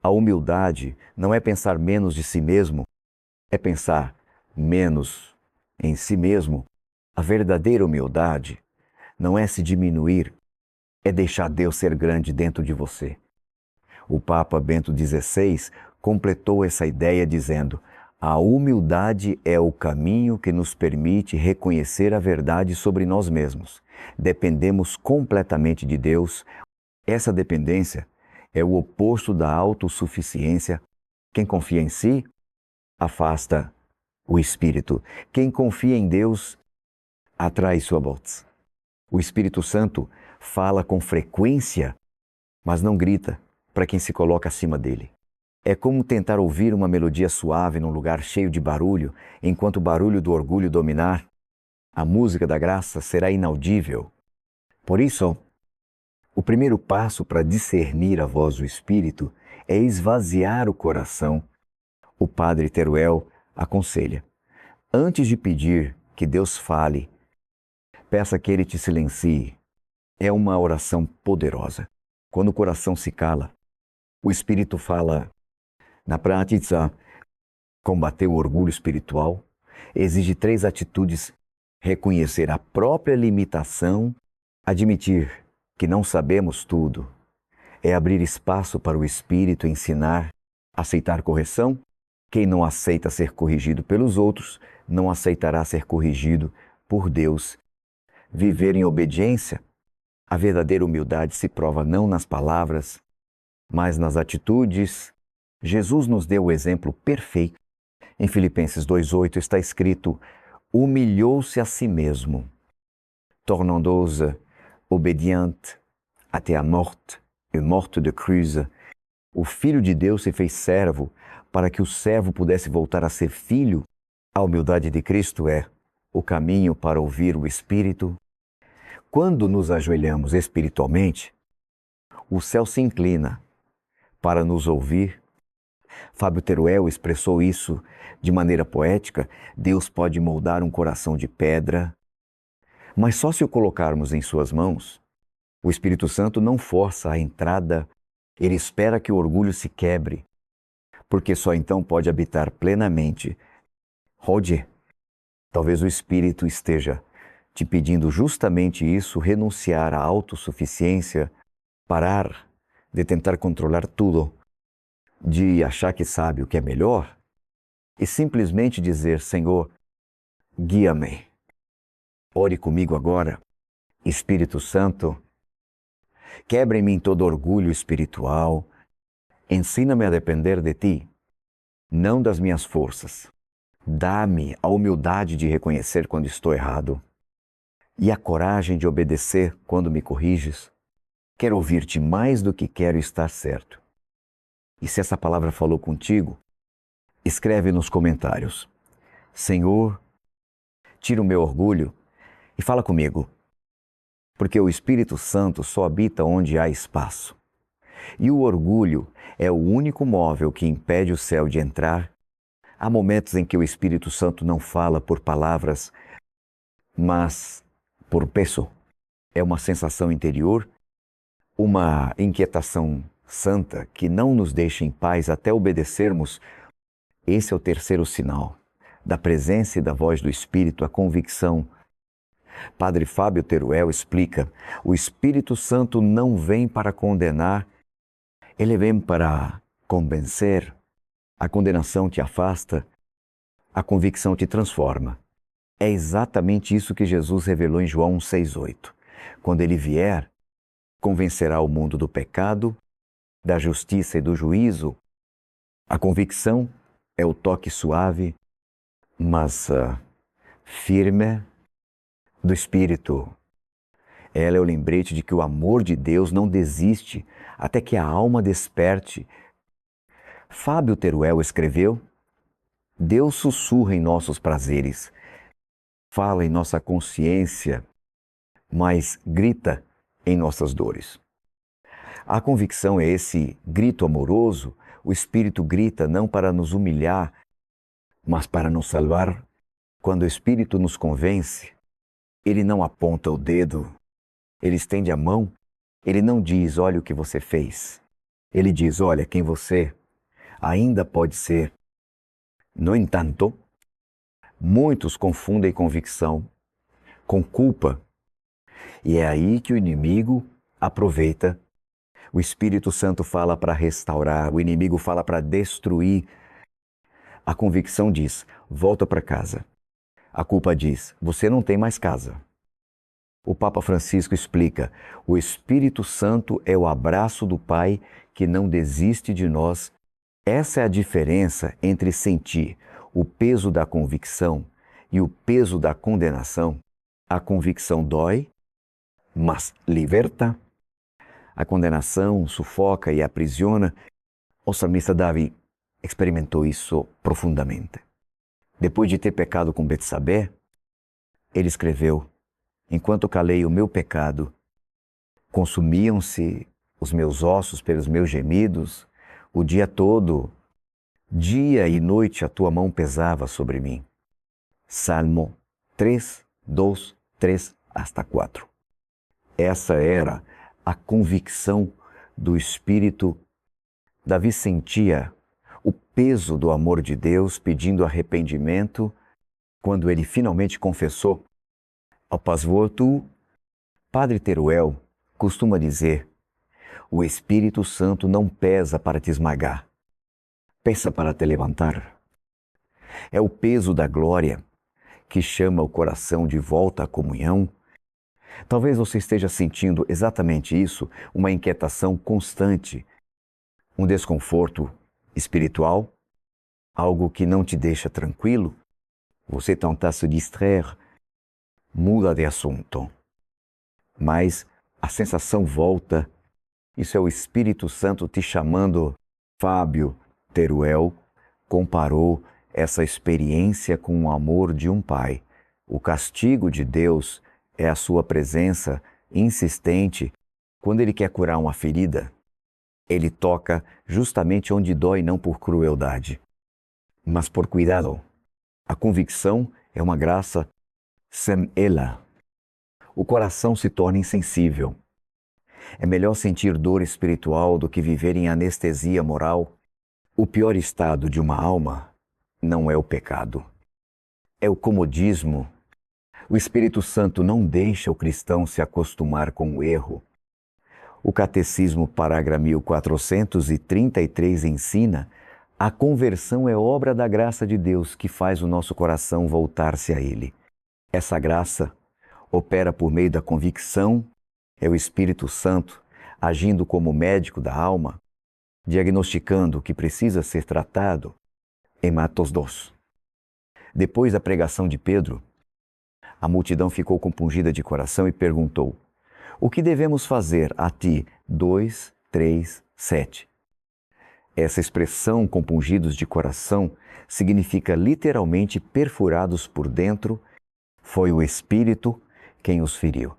a humildade não é pensar menos de si mesmo, é pensar menos em si mesmo. A verdadeira humildade não é se diminuir, é deixar Deus ser grande dentro de você. O Papa Bento XVI completou essa ideia dizendo: a humildade é o caminho que nos permite reconhecer a verdade sobre nós mesmos. Dependemos completamente de Deus. Essa dependência é o oposto da autossuficiência. Quem confia em si, afasta o Espírito. Quem confia em Deus, atrai sua voz. O Espírito Santo fala com frequência, mas não grita para quem se coloca acima dele. É como tentar ouvir uma melodia suave num lugar cheio de barulho, enquanto o barulho do orgulho dominar. A música da graça será inaudível. Por isso, o primeiro passo para discernir a voz do Espírito é esvaziar o coração. O Padre Teruel aconselha: antes de pedir que Deus fale, peça que Ele te silencie. É uma oração poderosa. Quando o coração se cala, o Espírito fala. Na prática, combater o orgulho espiritual exige 3 atitudes: reconhecer a própria limitação, admitir que não sabemos tudo, é abrir espaço para o Espírito ensinar, aceitar correção. Quem não aceita ser corrigido pelos outros, não aceitará ser corrigido por Deus. Viver em obediência. A verdadeira humildade se prova não nas palavras, mas nas atitudes. Jesus nos deu o exemplo perfeito. Em Filipenses 2,8 está escrito: humilhou-se a si mesmo, tornando-se obediente até a morte, e morte de cruz. O Filho de Deus se fez servo para que o servo pudesse voltar a ser filho. A humildade de Cristo é o caminho para ouvir o Espírito. Quando nos ajoelhamos espiritualmente, o céu se inclina para nos ouvir. Fábio Teruel expressou isso de maneira poética. Deus pode moldar um coração de pedra, mas só se o colocarmos em suas mãos. O Espírito Santo não força a entrada, ele espera que o orgulho se quebre, porque só então pode habitar plenamente. Roger, talvez o Espírito esteja te pedindo justamente isso, renunciar à autossuficiência, parar de tentar controlar tudo, de achar que sabe o que é melhor e simplesmente dizer: Senhor, guia-me. Ore comigo agora. Espírito Santo, quebra em mim todo orgulho espiritual. Ensina-me a depender de Ti, não das minhas forças. Dá-me a humildade de reconhecer quando estou errado e a coragem de obedecer quando me corriges. Quero ouvir-te mais do que quero estar certo. E se essa palavra falou contigo, escreve nos comentários: Senhor, tira o meu orgulho e fala comigo, porque o Espírito Santo só habita onde há espaço. E o orgulho é o único móvel que impede o céu de entrar. Há momentos em que o Espírito Santo não fala por palavras, mas por peso. É uma sensação interior, uma inquietação santa que não nos deixa em paz até obedecermos. Esse é o terceiro sinal da presença e da voz do Espírito, a convicção. Padre Fábio Teruel explica: o Espírito Santo não vem para condenar, ele vem para convencer. A condenação te afasta, a convicção te transforma. É exatamente isso que Jesus revelou em João 6,8. Quando ele vier, convencerá o mundo do pecado, da justiça e do juízo. A convicção é o toque suave, mas firme do Espírito. Ela é o lembrete de que o amor de Deus não desiste até que a alma desperte. Fábio Teruel escreveu: Deus sussurra em nossos prazeres, fala em nossa consciência, mas grita em nossas dores. A convicção é esse grito amoroso. O Espírito grita não para nos humilhar, mas para nos salvar. Quando o Espírito nos convence, ele não aponta o dedo, ele estende a mão, ele não diz: olha o que você fez. Ele diz: olha quem você ainda pode ser. No entanto, muitos confundem convicção com culpa. E é aí que o inimigo aproveita. O Espírito Santo fala para restaurar, o inimigo fala para destruir. A convicção diz: volta para casa. A culpa diz: você não tem mais casa. O Papa Francisco explica: o Espírito Santo é o abraço do Pai que não desiste de nós. Essa é a diferença entre sentir o peso da convicção e o peso da condenação. A convicção dói, mas liberta. A condenação sufoca e aprisiona. O salmista Davi experimentou isso profundamente. Depois de ter pecado com Betsabé, ele escreveu: enquanto calei o meu pecado, consumiam-se os meus ossos pelos meus gemidos, o dia todo, dia e noite a tua mão pesava sobre mim. Salmo 3, 2, 3 hasta 4. Essa era a convicção do Espírito. Davi sentia o peso do amor de Deus pedindo arrependimento quando ele finalmente confessou. Ao pasvortu, Padre Teruel costuma dizer: o Espírito Santo não pesa para te esmagar, pesa para te levantar. É o peso da glória que chama o coração de volta à comunhão. Talvez você esteja sentindo exatamente isso, uma inquietação constante, um desconforto espiritual, algo que não te deixa tranquilo. Você tenta se distrair, muda de assunto, mas a sensação volta. Isso é o Espírito Santo te chamando. Fábio Teruel comparou essa experiência com o amor de um pai. O castigo de Deus é a sua presença insistente Quando ele quer curar uma ferida, ele toca justamente onde dói, não por crueldade, mas por cuidado. A convicção é uma graça sem ela. O coração se torna insensível. É melhor sentir dor espiritual do que viver em anestesia moral. O pior estado de uma alma não é o pecado, é o comodismo. O Espírito Santo não deixa o cristão se acostumar com o erro. O Catecismo Parágrafo 1433 ensina: a conversão é obra da graça de Deus que faz o nosso coração voltar-se a Ele. Essa graça opera por meio da convicção, é o Espírito Santo agindo como médico da alma, diagnosticando o que precisa ser tratado em Atos 2. Depois da pregação de Pedro, a multidão ficou compungida de coração e perguntou: o que devemos fazer a ti? 2, 3, 7. Essa expressão, compungidos de coração, significa literalmente perfurados por dentro. Foi o Espírito quem os feriu.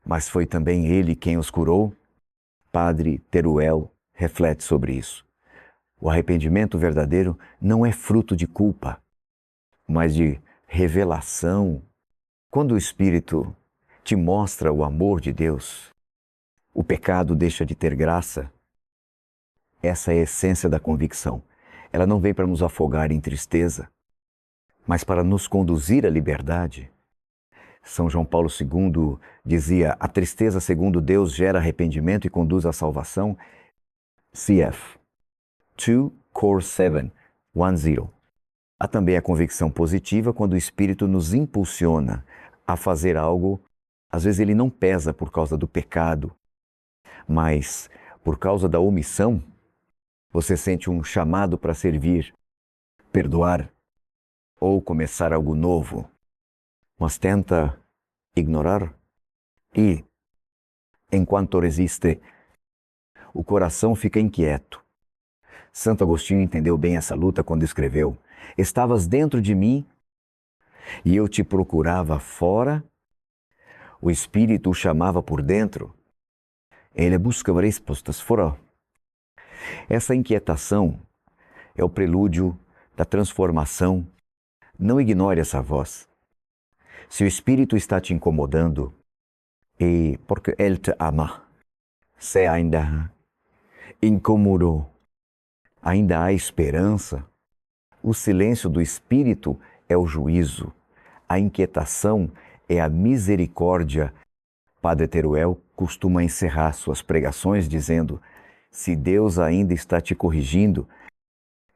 Mas foi também Ele quem os curou? Padre Teruel reflete sobre isso. O arrependimento verdadeiro não é fruto de culpa, mas de revelação. Quando o Espírito te mostra o amor de Deus, o pecado deixa de ter graça. Essa é a essência da convicção. Ela não vem para nos afogar em tristeza, mas para nos conduzir à liberdade. São João Paulo II dizia: a tristeza segundo Deus gera arrependimento e conduz à salvação. Cf. 2 Cor 7, 10. Há também a convicção positiva quando o Espírito nos impulsiona a fazer algo. Às vezes ele não pesa por causa do pecado, mas por causa da omissão, você sente um chamado para servir, perdoar ou começar algo novo, mas tenta ignorar e, enquanto resiste, o coração fica inquieto. Santo Agostinho entendeu bem essa luta quando escreveu: estavas dentro de mim e eu te procurava fora. O Espírito o chamava por dentro. Ele buscava respostas fora. Essa inquietação é o prelúdio da transformação. Não ignore essa voz. Se o Espírito está te incomodando, é porque Ele te ama. Se ainda incomodou, ainda há esperança. O silêncio do Espírito é o juízo. A inquietação é a misericórdia. Padre Teruel costuma encerrar suas pregações dizendo: se Deus ainda está te corrigindo,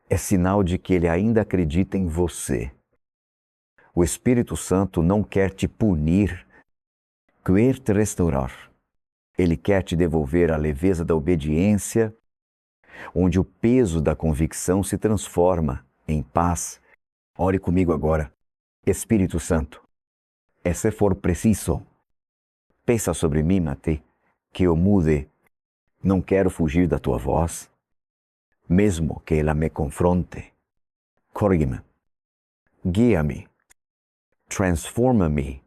é sinal de que Ele ainda acredita em você. O Espírito Santo não quer te punir, quer te restaurar. Ele quer te devolver a leveza da obediência, onde o peso da convicção se transforma em paz. Ore comigo agora. Espírito Santo, se for preciso, pensa sobre mim, Mate, que eu mude. Não quero fugir da tua voz, mesmo que ela me confronte. Corrige-me, guia-me, transforma-me.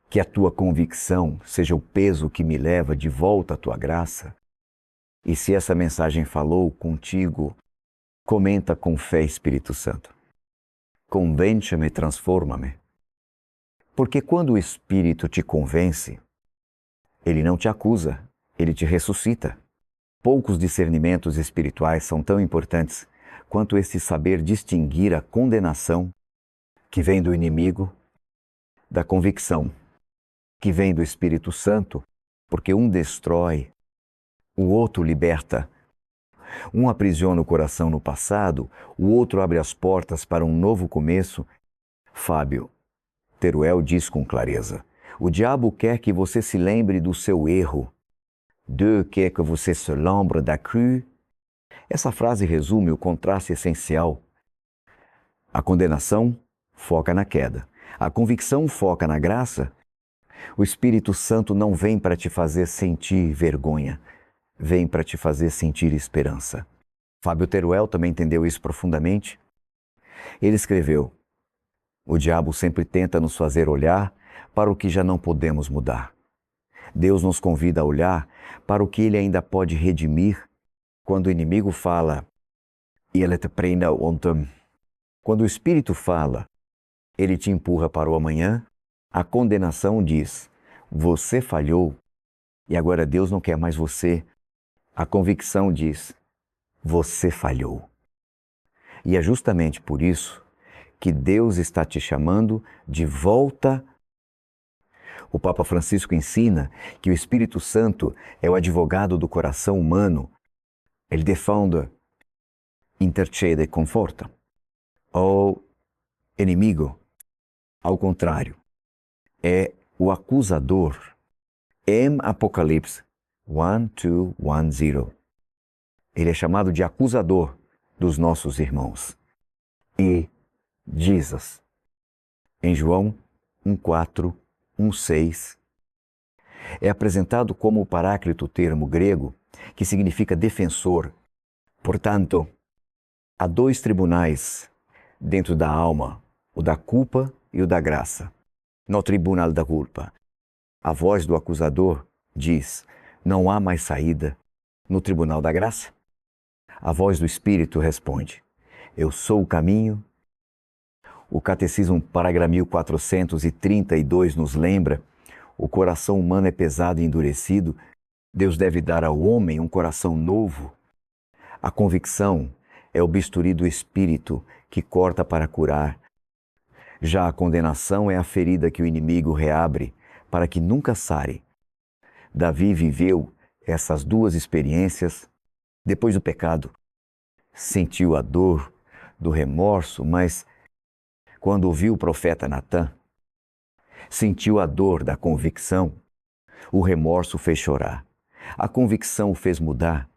Que a tua convicção seja o peso que me leva de volta à tua graça. E se essa mensagem falou contigo, comenta com fé, Espírito Santo. Convence-me, transforma-me. Porque quando o Espírito te convence, ele não te acusa, ele te ressuscita. Poucos discernimentos espirituais são tão importantes quanto esse saber distinguir a condenação que vem do inimigo da convicção que vem do Espírito Santo, porque um destrói, o outro liberta. Um aprisiona o coração no passado, o outro abre as portas para um novo começo. Fábio Teruel diz com clareza: o diabo quer que você se lembre do seu erro. Dieu quer que você se lembre da cruz. Essa frase resume o contraste essencial. A condenação foca na queda. A convicção foca na graça. O Espírito Santo não vem para te fazer sentir vergonha, vem para te fazer sentir esperança. Fábio Teruel também entendeu isso profundamente. Ele escreveu: o diabo sempre tenta nos fazer olhar para o que já não podemos mudar. Deus nos convida a olhar para o que Ele ainda pode redimir quando o inimigo fala, quando o Espírito fala, ele te empurra para o amanhã, a condenação diz, você falhou e agora Deus não quer mais você. A convicção diz, você falhou. E é justamente por isso que Deus está te chamando de volta. O Papa Francisco ensina que o Espírito Santo é o advogado do coração humano. Ele defende, intercede e conforta. O inimigo, ao contrário, é o acusador. Em Apocalipse 1:2-1:0. Ele é chamado de acusador dos nossos irmãos. E Jesus, em João 1:4, 1:6, é apresentado como o paráclito, termo grego, que significa defensor. Portanto, há dois tribunais dentro da alma, o da culpa e o da graça. No tribunal da culpa, a voz do acusador diz, não há mais saída. No tribunal da graça, a voz do Espírito responde, eu sou o caminho. O Catecismo Parágrafo 1432 nos lembra, o coração humano é pesado e endurecido, Deus deve dar ao homem um coração novo. A convicção é o bisturi do Espírito que corta para curar. Já a condenação é a ferida que o inimigo reabre para que nunca sare. Davi viveu essas duas experiências depois do pecado. Sentiu a dor do remorso, mas quando ouviu o profeta Natã, sentiu a dor da convicção. O remorso fez chorar. A convicção o fez mudar.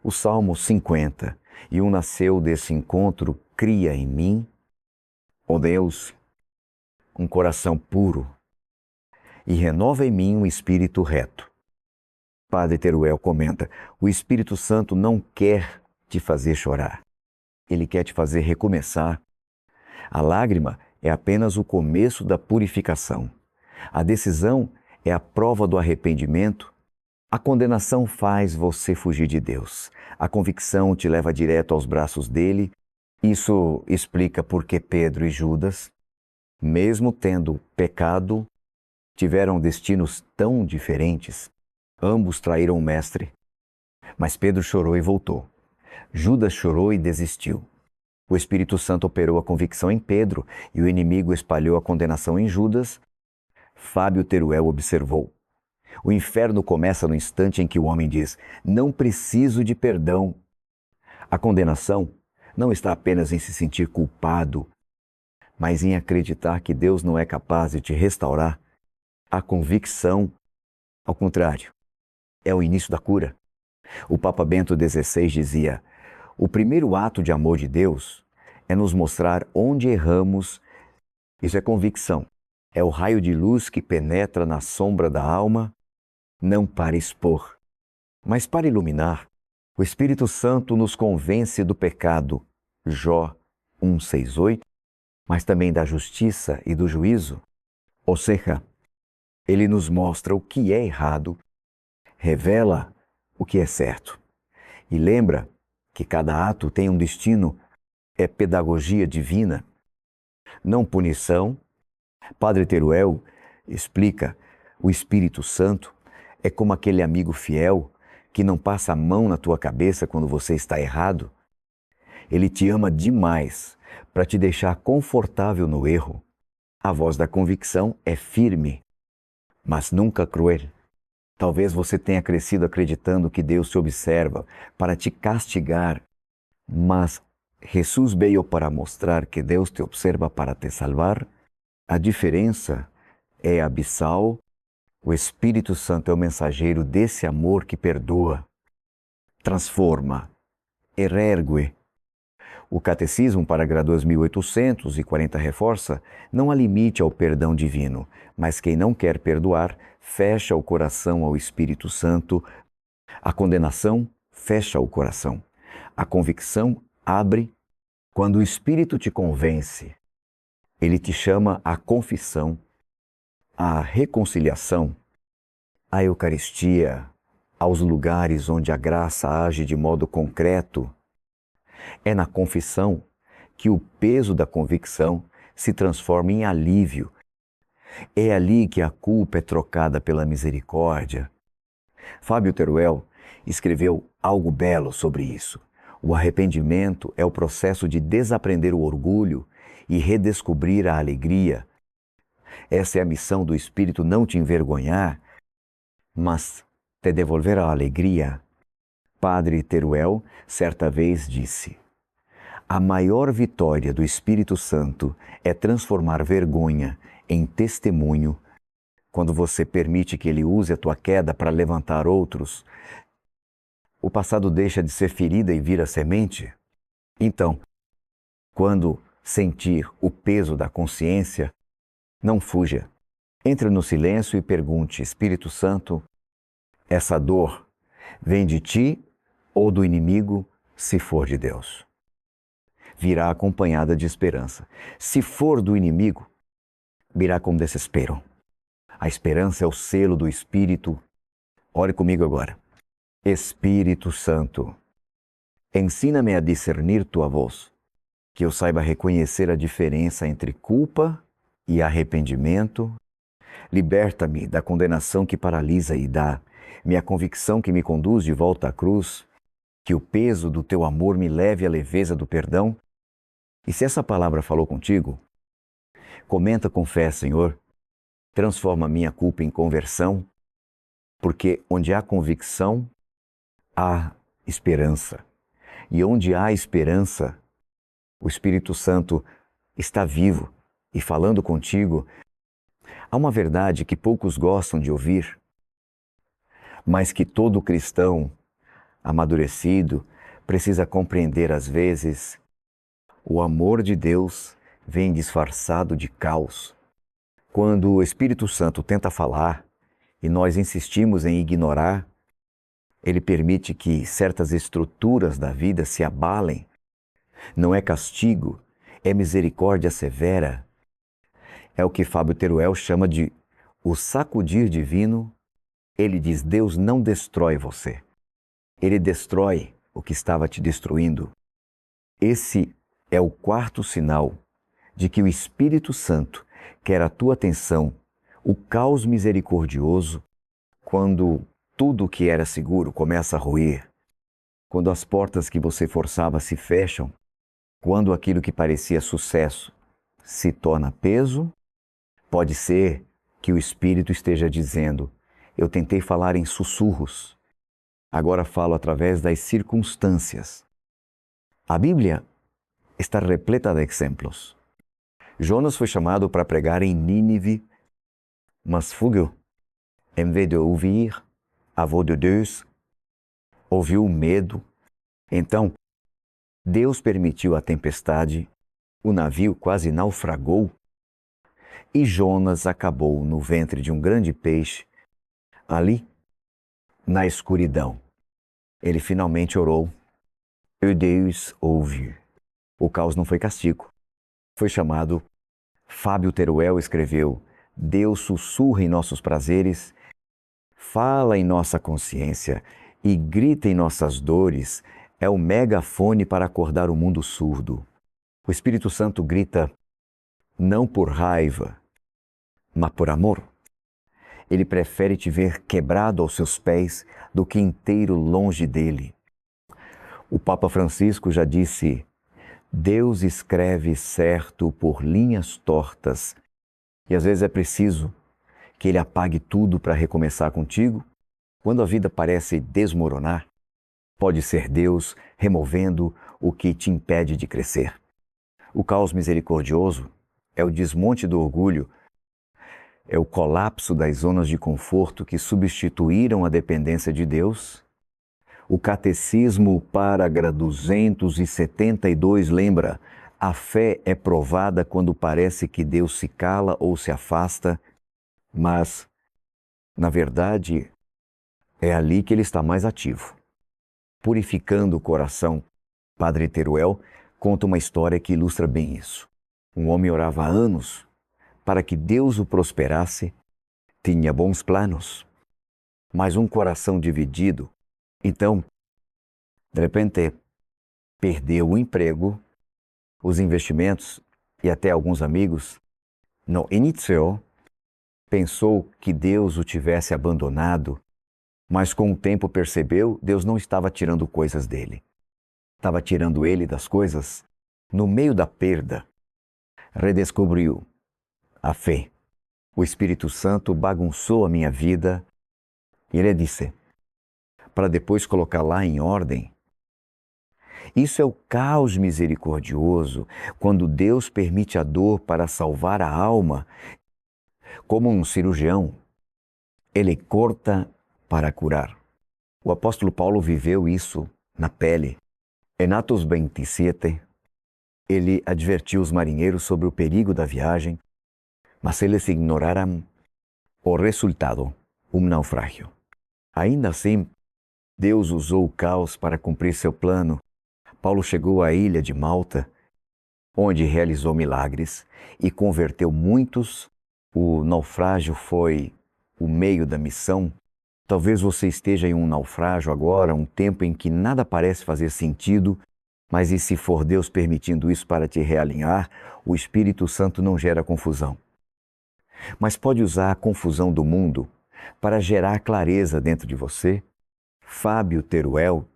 O Salmo 50:1 nasceu desse encontro, cria em mim, ó Deus, um coração puro e renova em mim um espírito reto. Padre Teruel comenta, o Espírito Santo não quer te fazer chorar. Ele quer te fazer recomeçar. A lágrima é apenas o começo da purificação. A decisão é a prova do arrependimento. A condenação faz você fugir de Deus. A convicção te leva direto aos braços dele. Isso explica por que Pedro e Judas, mesmo tendo pecado, tiveram destinos tão diferentes. Ambos traíram o Mestre. Mas Pedro chorou e voltou. Judas chorou e desistiu. O Espírito Santo operou a convicção em Pedro e o inimigo espalhou a condenação em Judas. Fábio Teruel observou. O inferno começa no instante em que o homem diz, não preciso de perdão. A condenação não está apenas em se sentir culpado, mas em acreditar que Deus não é capaz de te restaurar. A convicção, ao contrário, é o início da cura. O Papa Bento XVI dizia, o primeiro ato de amor de Deus é nos mostrar onde erramos. Isso é convicção. É o raio de luz que penetra na sombra da alma, não para expor, mas para iluminar. O Espírito Santo nos convence do pecado, Jó 1:6-8, mas também da justiça e do juízo. Ou seja, ele nos mostra o que é errado, revela o que é certo. E lembra que cada ato tem um destino, é pedagogia divina, não punição. Padre Teruel explica, o Espírito Santo é como aquele amigo fiel que não passa a mão na tua cabeça quando você está errado. Ele te ama demais para te deixar confortável no erro. A voz da convicção é firme, mas nunca cruel. Talvez você tenha crescido acreditando que Deus te observa para te castigar, mas Jesus veio para mostrar que Deus te observa para te salvar. A diferença é abissal. O Espírito Santo é o mensageiro desse amor que perdoa, transforma, ergue. O Catecismo para Graduados 1840 reforça, não há limite ao perdão divino, mas quem não quer perdoar, fecha o coração ao Espírito Santo. A condenação fecha o coração. A convicção abre. Quando o Espírito te convence, ele te chama à confissão, à reconciliação. à Eucaristia, aos lugares onde a graça age de modo concreto, é na confissão que o peso da convicção se transforma em alívio. É ali que a culpa é trocada pela misericórdia. Fábio Teruel escreveu algo belo sobre isso. O arrependimento é o processo de desaprender o orgulho e redescobrir a alegria. Essa é a missão do Espírito, não te envergonhar, mas te devolver a alegria. Padre Teruel certa vez disse: a maior vitória do Espírito Santo é transformar vergonha em testemunho. Quando você permite que ele use a tua queda para levantar outros, o passado deixa de ser ferida e vira semente. Então, quando sentir o peso da consciência, não fuja. Entre no silêncio e pergunte: Espírito Santo, essa dor vem de ti ou do inimigo, se for de Deus? Virá acompanhada de esperança. Se for do inimigo, virá com desespero. A esperança é o selo do Espírito. Ore comigo agora. Espírito Santo, ensina-me a discernir tua voz, que eu saiba reconhecer a diferença entre culpa e arrependimento. Liberta-me da condenação que paralisa e dá-me a convicção que me conduz de volta à cruz, que o peso do teu amor me leve à leveza do perdão. E se essa palavra falou contigo, comenta com fé, Senhor, transforma a minha culpa em conversão, porque onde há convicção, há esperança. E onde há esperança, o Espírito Santo está vivo e falando contigo. Há uma verdade que poucos gostam de ouvir, mas que todo cristão amadurecido precisa compreender às vezes. O amor de Deus vem disfarçado de caos. Quando o Espírito Santo tenta falar e nós insistimos em ignorar, ele permite que certas estruturas da vida se abalem. Não é castigo, é misericórdia severa. É o que Fábio Teruel chama de o sacudir divino. Ele diz: Deus não destrói você. Ele destrói o que estava te destruindo. Esse é o quarto sinal de que o Espírito Santo quer a tua atenção, o caos misericordioso, quando tudo o que era seguro começa a ruir, quando as portas que você forçava se fecham, quando aquilo que parecia sucesso se torna peso. Pode ser que o Espírito esteja dizendo: eu tentei falar em sussurros, agora falo através das circunstâncias. A Bíblia está repleta de exemplos. Jonas foi chamado para pregar em Nínive, mas fugiu. Em vez de ouvir a voz de Deus, ouviu o medo. Então, Deus permitiu a tempestade, o navio quase naufragou e Jonas acabou no ventre de um grande peixe, ali, na escuridão. Ele finalmente orou e Deus ouve. O caos não foi castigo. Foi chamado. Fábio Teruel escreveu: Deus sussurra em nossos prazeres, fala em nossa consciência e grita em nossas dores. É o megafone para acordar o mundo surdo. O Espírito Santo grita não por raiva, mas por amor. Ele prefere te ver quebrado aos seus pés do que inteiro longe dele. O Papa Francisco já disse: Deus escreve certo por linhas tortas, e às vezes é preciso que Ele apague tudo para recomeçar contigo. Quando a vida parece desmoronar, pode ser Deus removendo o que te impede de crescer. O caos misericordioso é o desmonte do orgulho, é o colapso das zonas de conforto que substituíram a dependência de Deus. O Catecismo Paragra 272 lembra: a fé é provada quando parece que Deus se cala ou se afasta, mas, na verdade, é ali que Ele está mais ativo. Purificando o coração, Padre Teruel conta uma história que ilustra bem isso. Um homem orava há anos para que Deus o prosperasse, tinha bons planos, mas um coração dividido. Então, de repente, perdeu o emprego, os investimentos e até alguns amigos. No início, pensou que Deus o tivesse abandonado, mas com o tempo percebeu, Deus não estava tirando coisas dele. Estava tirando ele das coisas. No meio da perda, redescobriu a fé. O Espírito Santo bagunçou a minha vida e ele disse, para depois colocar lá em ordem. Isso é o caos misericordioso, quando Deus permite a dor para salvar a alma. Como um cirurgião, ele corta para curar. O apóstolo Paulo viveu isso na pele. Em Atos 27, ele advertiu os marinheiros sobre o perigo da viagem, mas eles ignoraram o resultado, um naufrágio. Ainda assim, Deus usou o caos para cumprir seu plano. Paulo chegou à ilha de Malta, onde realizou milagres e converteu muitos. O naufrágio foi o meio da missão. Talvez você esteja em um naufrágio agora, um tempo em que nada parece fazer sentido, mas e se for Deus permitindo isso para te realinhar, o Espírito Santo não gera confusão. Mas pode usar a confusão do mundo para gerar clareza dentro de você. Fábio Teruel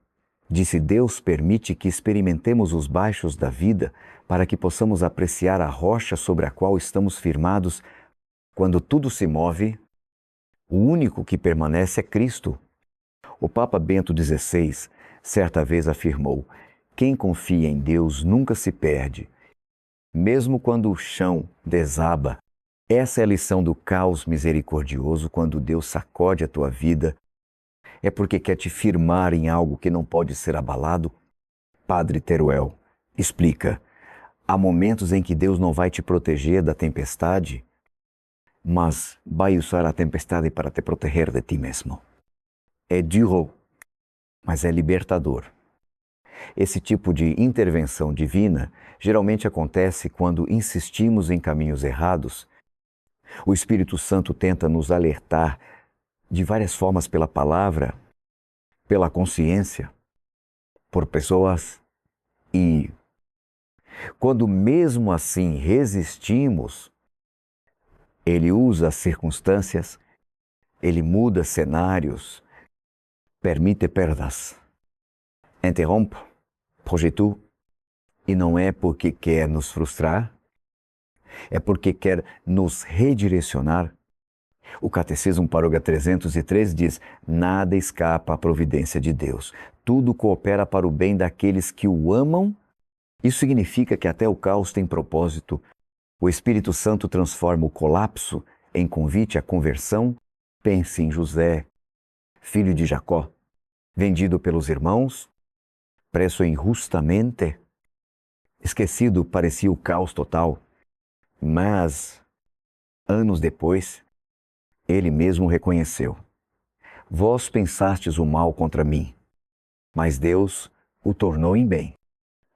disse: Deus permite que experimentemos os baixos da vida para que possamos apreciar a rocha sobre a qual estamos firmados. Quando tudo se move, o único que permanece é Cristo. O Papa Bento XVI certa vez afirmou: quem confia em Deus nunca se perde, mesmo quando o chão desaba. Essa é a lição do caos misericordioso. Quando Deus sacode a tua vida, é porque quer te firmar em algo que não pode ser abalado. Padre Teruel explica: há momentos em que Deus não vai te proteger da tempestade, mas vai usar a tempestade para te proteger de ti mesmo. É duro, mas é libertador. Esse tipo de intervenção divina geralmente acontece quando insistimos em caminhos errados. O Espírito Santo tenta nos alertar de várias formas, pela palavra, pela consciência, por pessoas, e quando mesmo assim resistimos, ele usa as circunstâncias, ele muda cenários, permite perdas, interrompe, projetou, e não é porque quer nos frustrar, é porque quer nos redirecionar. O Catecismo Paróquia 303 diz: nada escapa à providência de Deus. Tudo coopera para o bem daqueles que o amam. Isso significa que até o caos tem propósito. O Espírito Santo transforma o colapso em convite à conversão. Pense em José, filho de Jacó, vendido pelos irmãos, preso injustamente. Esquecido parecia o caos total, mas anos depois, ele mesmo reconheceu: vós pensastes o mal contra mim, mas Deus o tornou em bem.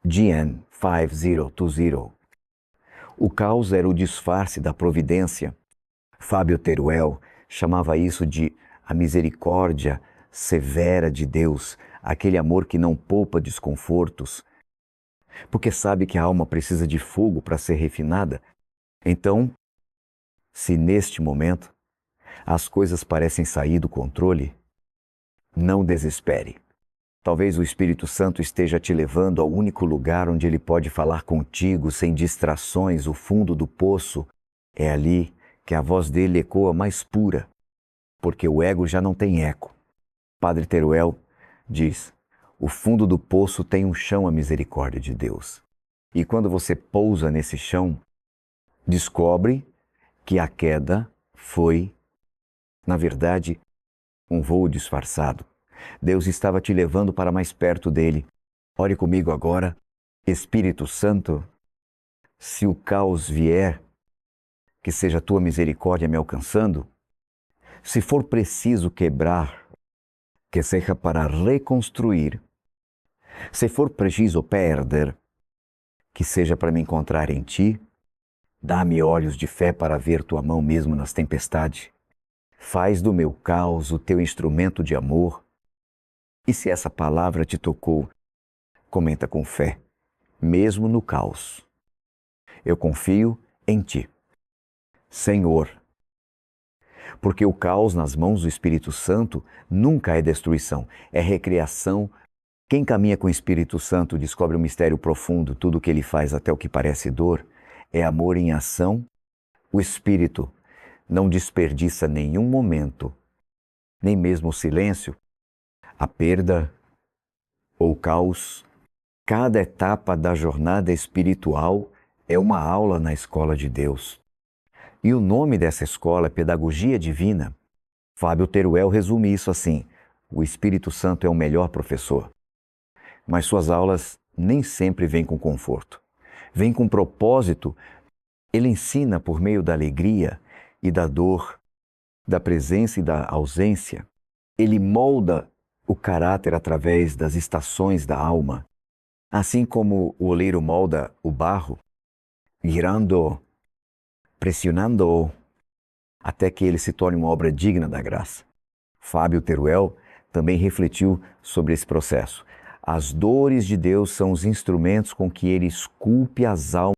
GN 5020. O caos era o disfarce da providência. Fábio Teruel chamava isso de a misericórdia severa de Deus, aquele amor que não poupa desconfortos, porque sabe que a alma precisa de fogo para ser refinada. Então, se neste momento as coisas parecem sair do controle, não desespere. Talvez o Espírito Santo esteja te levando ao único lugar onde ele pode falar contigo sem distrações. O fundo do poço é ali que a voz dele ecoa mais pura, porque o ego já não tem eco. Padre Teruel diz: o fundo do poço tem um chão, a misericórdia de Deus. E quando você pousa nesse chão, descobre que a queda foi, na verdade, um voo disfarçado. Deus estava te levando para mais perto dele. Ore comigo agora. Espírito Santo, se o caos vier, que seja a tua misericórdia me alcançando. Se for preciso quebrar, que seja para reconstruir. Se for preciso perder, que seja para me encontrar em ti. Dá-me olhos de fé para ver tua mão mesmo nas tempestades. Faz do meu caos o teu instrumento de amor. E se essa palavra te tocou, comenta com fé, mesmo no caos. Eu confio em ti, Senhor. Porque o caos nas mãos do Espírito Santo nunca é destruição, é recriação. Quem caminha com o Espírito Santo descobre um mistério profundo, tudo o que ele faz, até o que parece dor, é amor em ação. O Espírito não desperdiça nenhum momento, nem mesmo o silêncio, a perda ou o caos. Cada etapa da jornada espiritual é uma aula na escola de Deus. E o nome dessa escola é Pedagogia Divina. Fábio Teruel resume isso assim: o Espírito Santo é o melhor professor. Mas suas aulas nem sempre vêm com conforto. Vêm com propósito. Ele ensina por meio da alegria e da dor, da presença e da ausência. Ele molda o caráter através das estações da alma. Assim como o oleiro molda o barro, girando, pressionando-o, até que ele se torne uma obra digna da graça. Fábio Teruel também refletiu sobre esse processo. As dores de Deus são os instrumentos com que ele esculpe as almas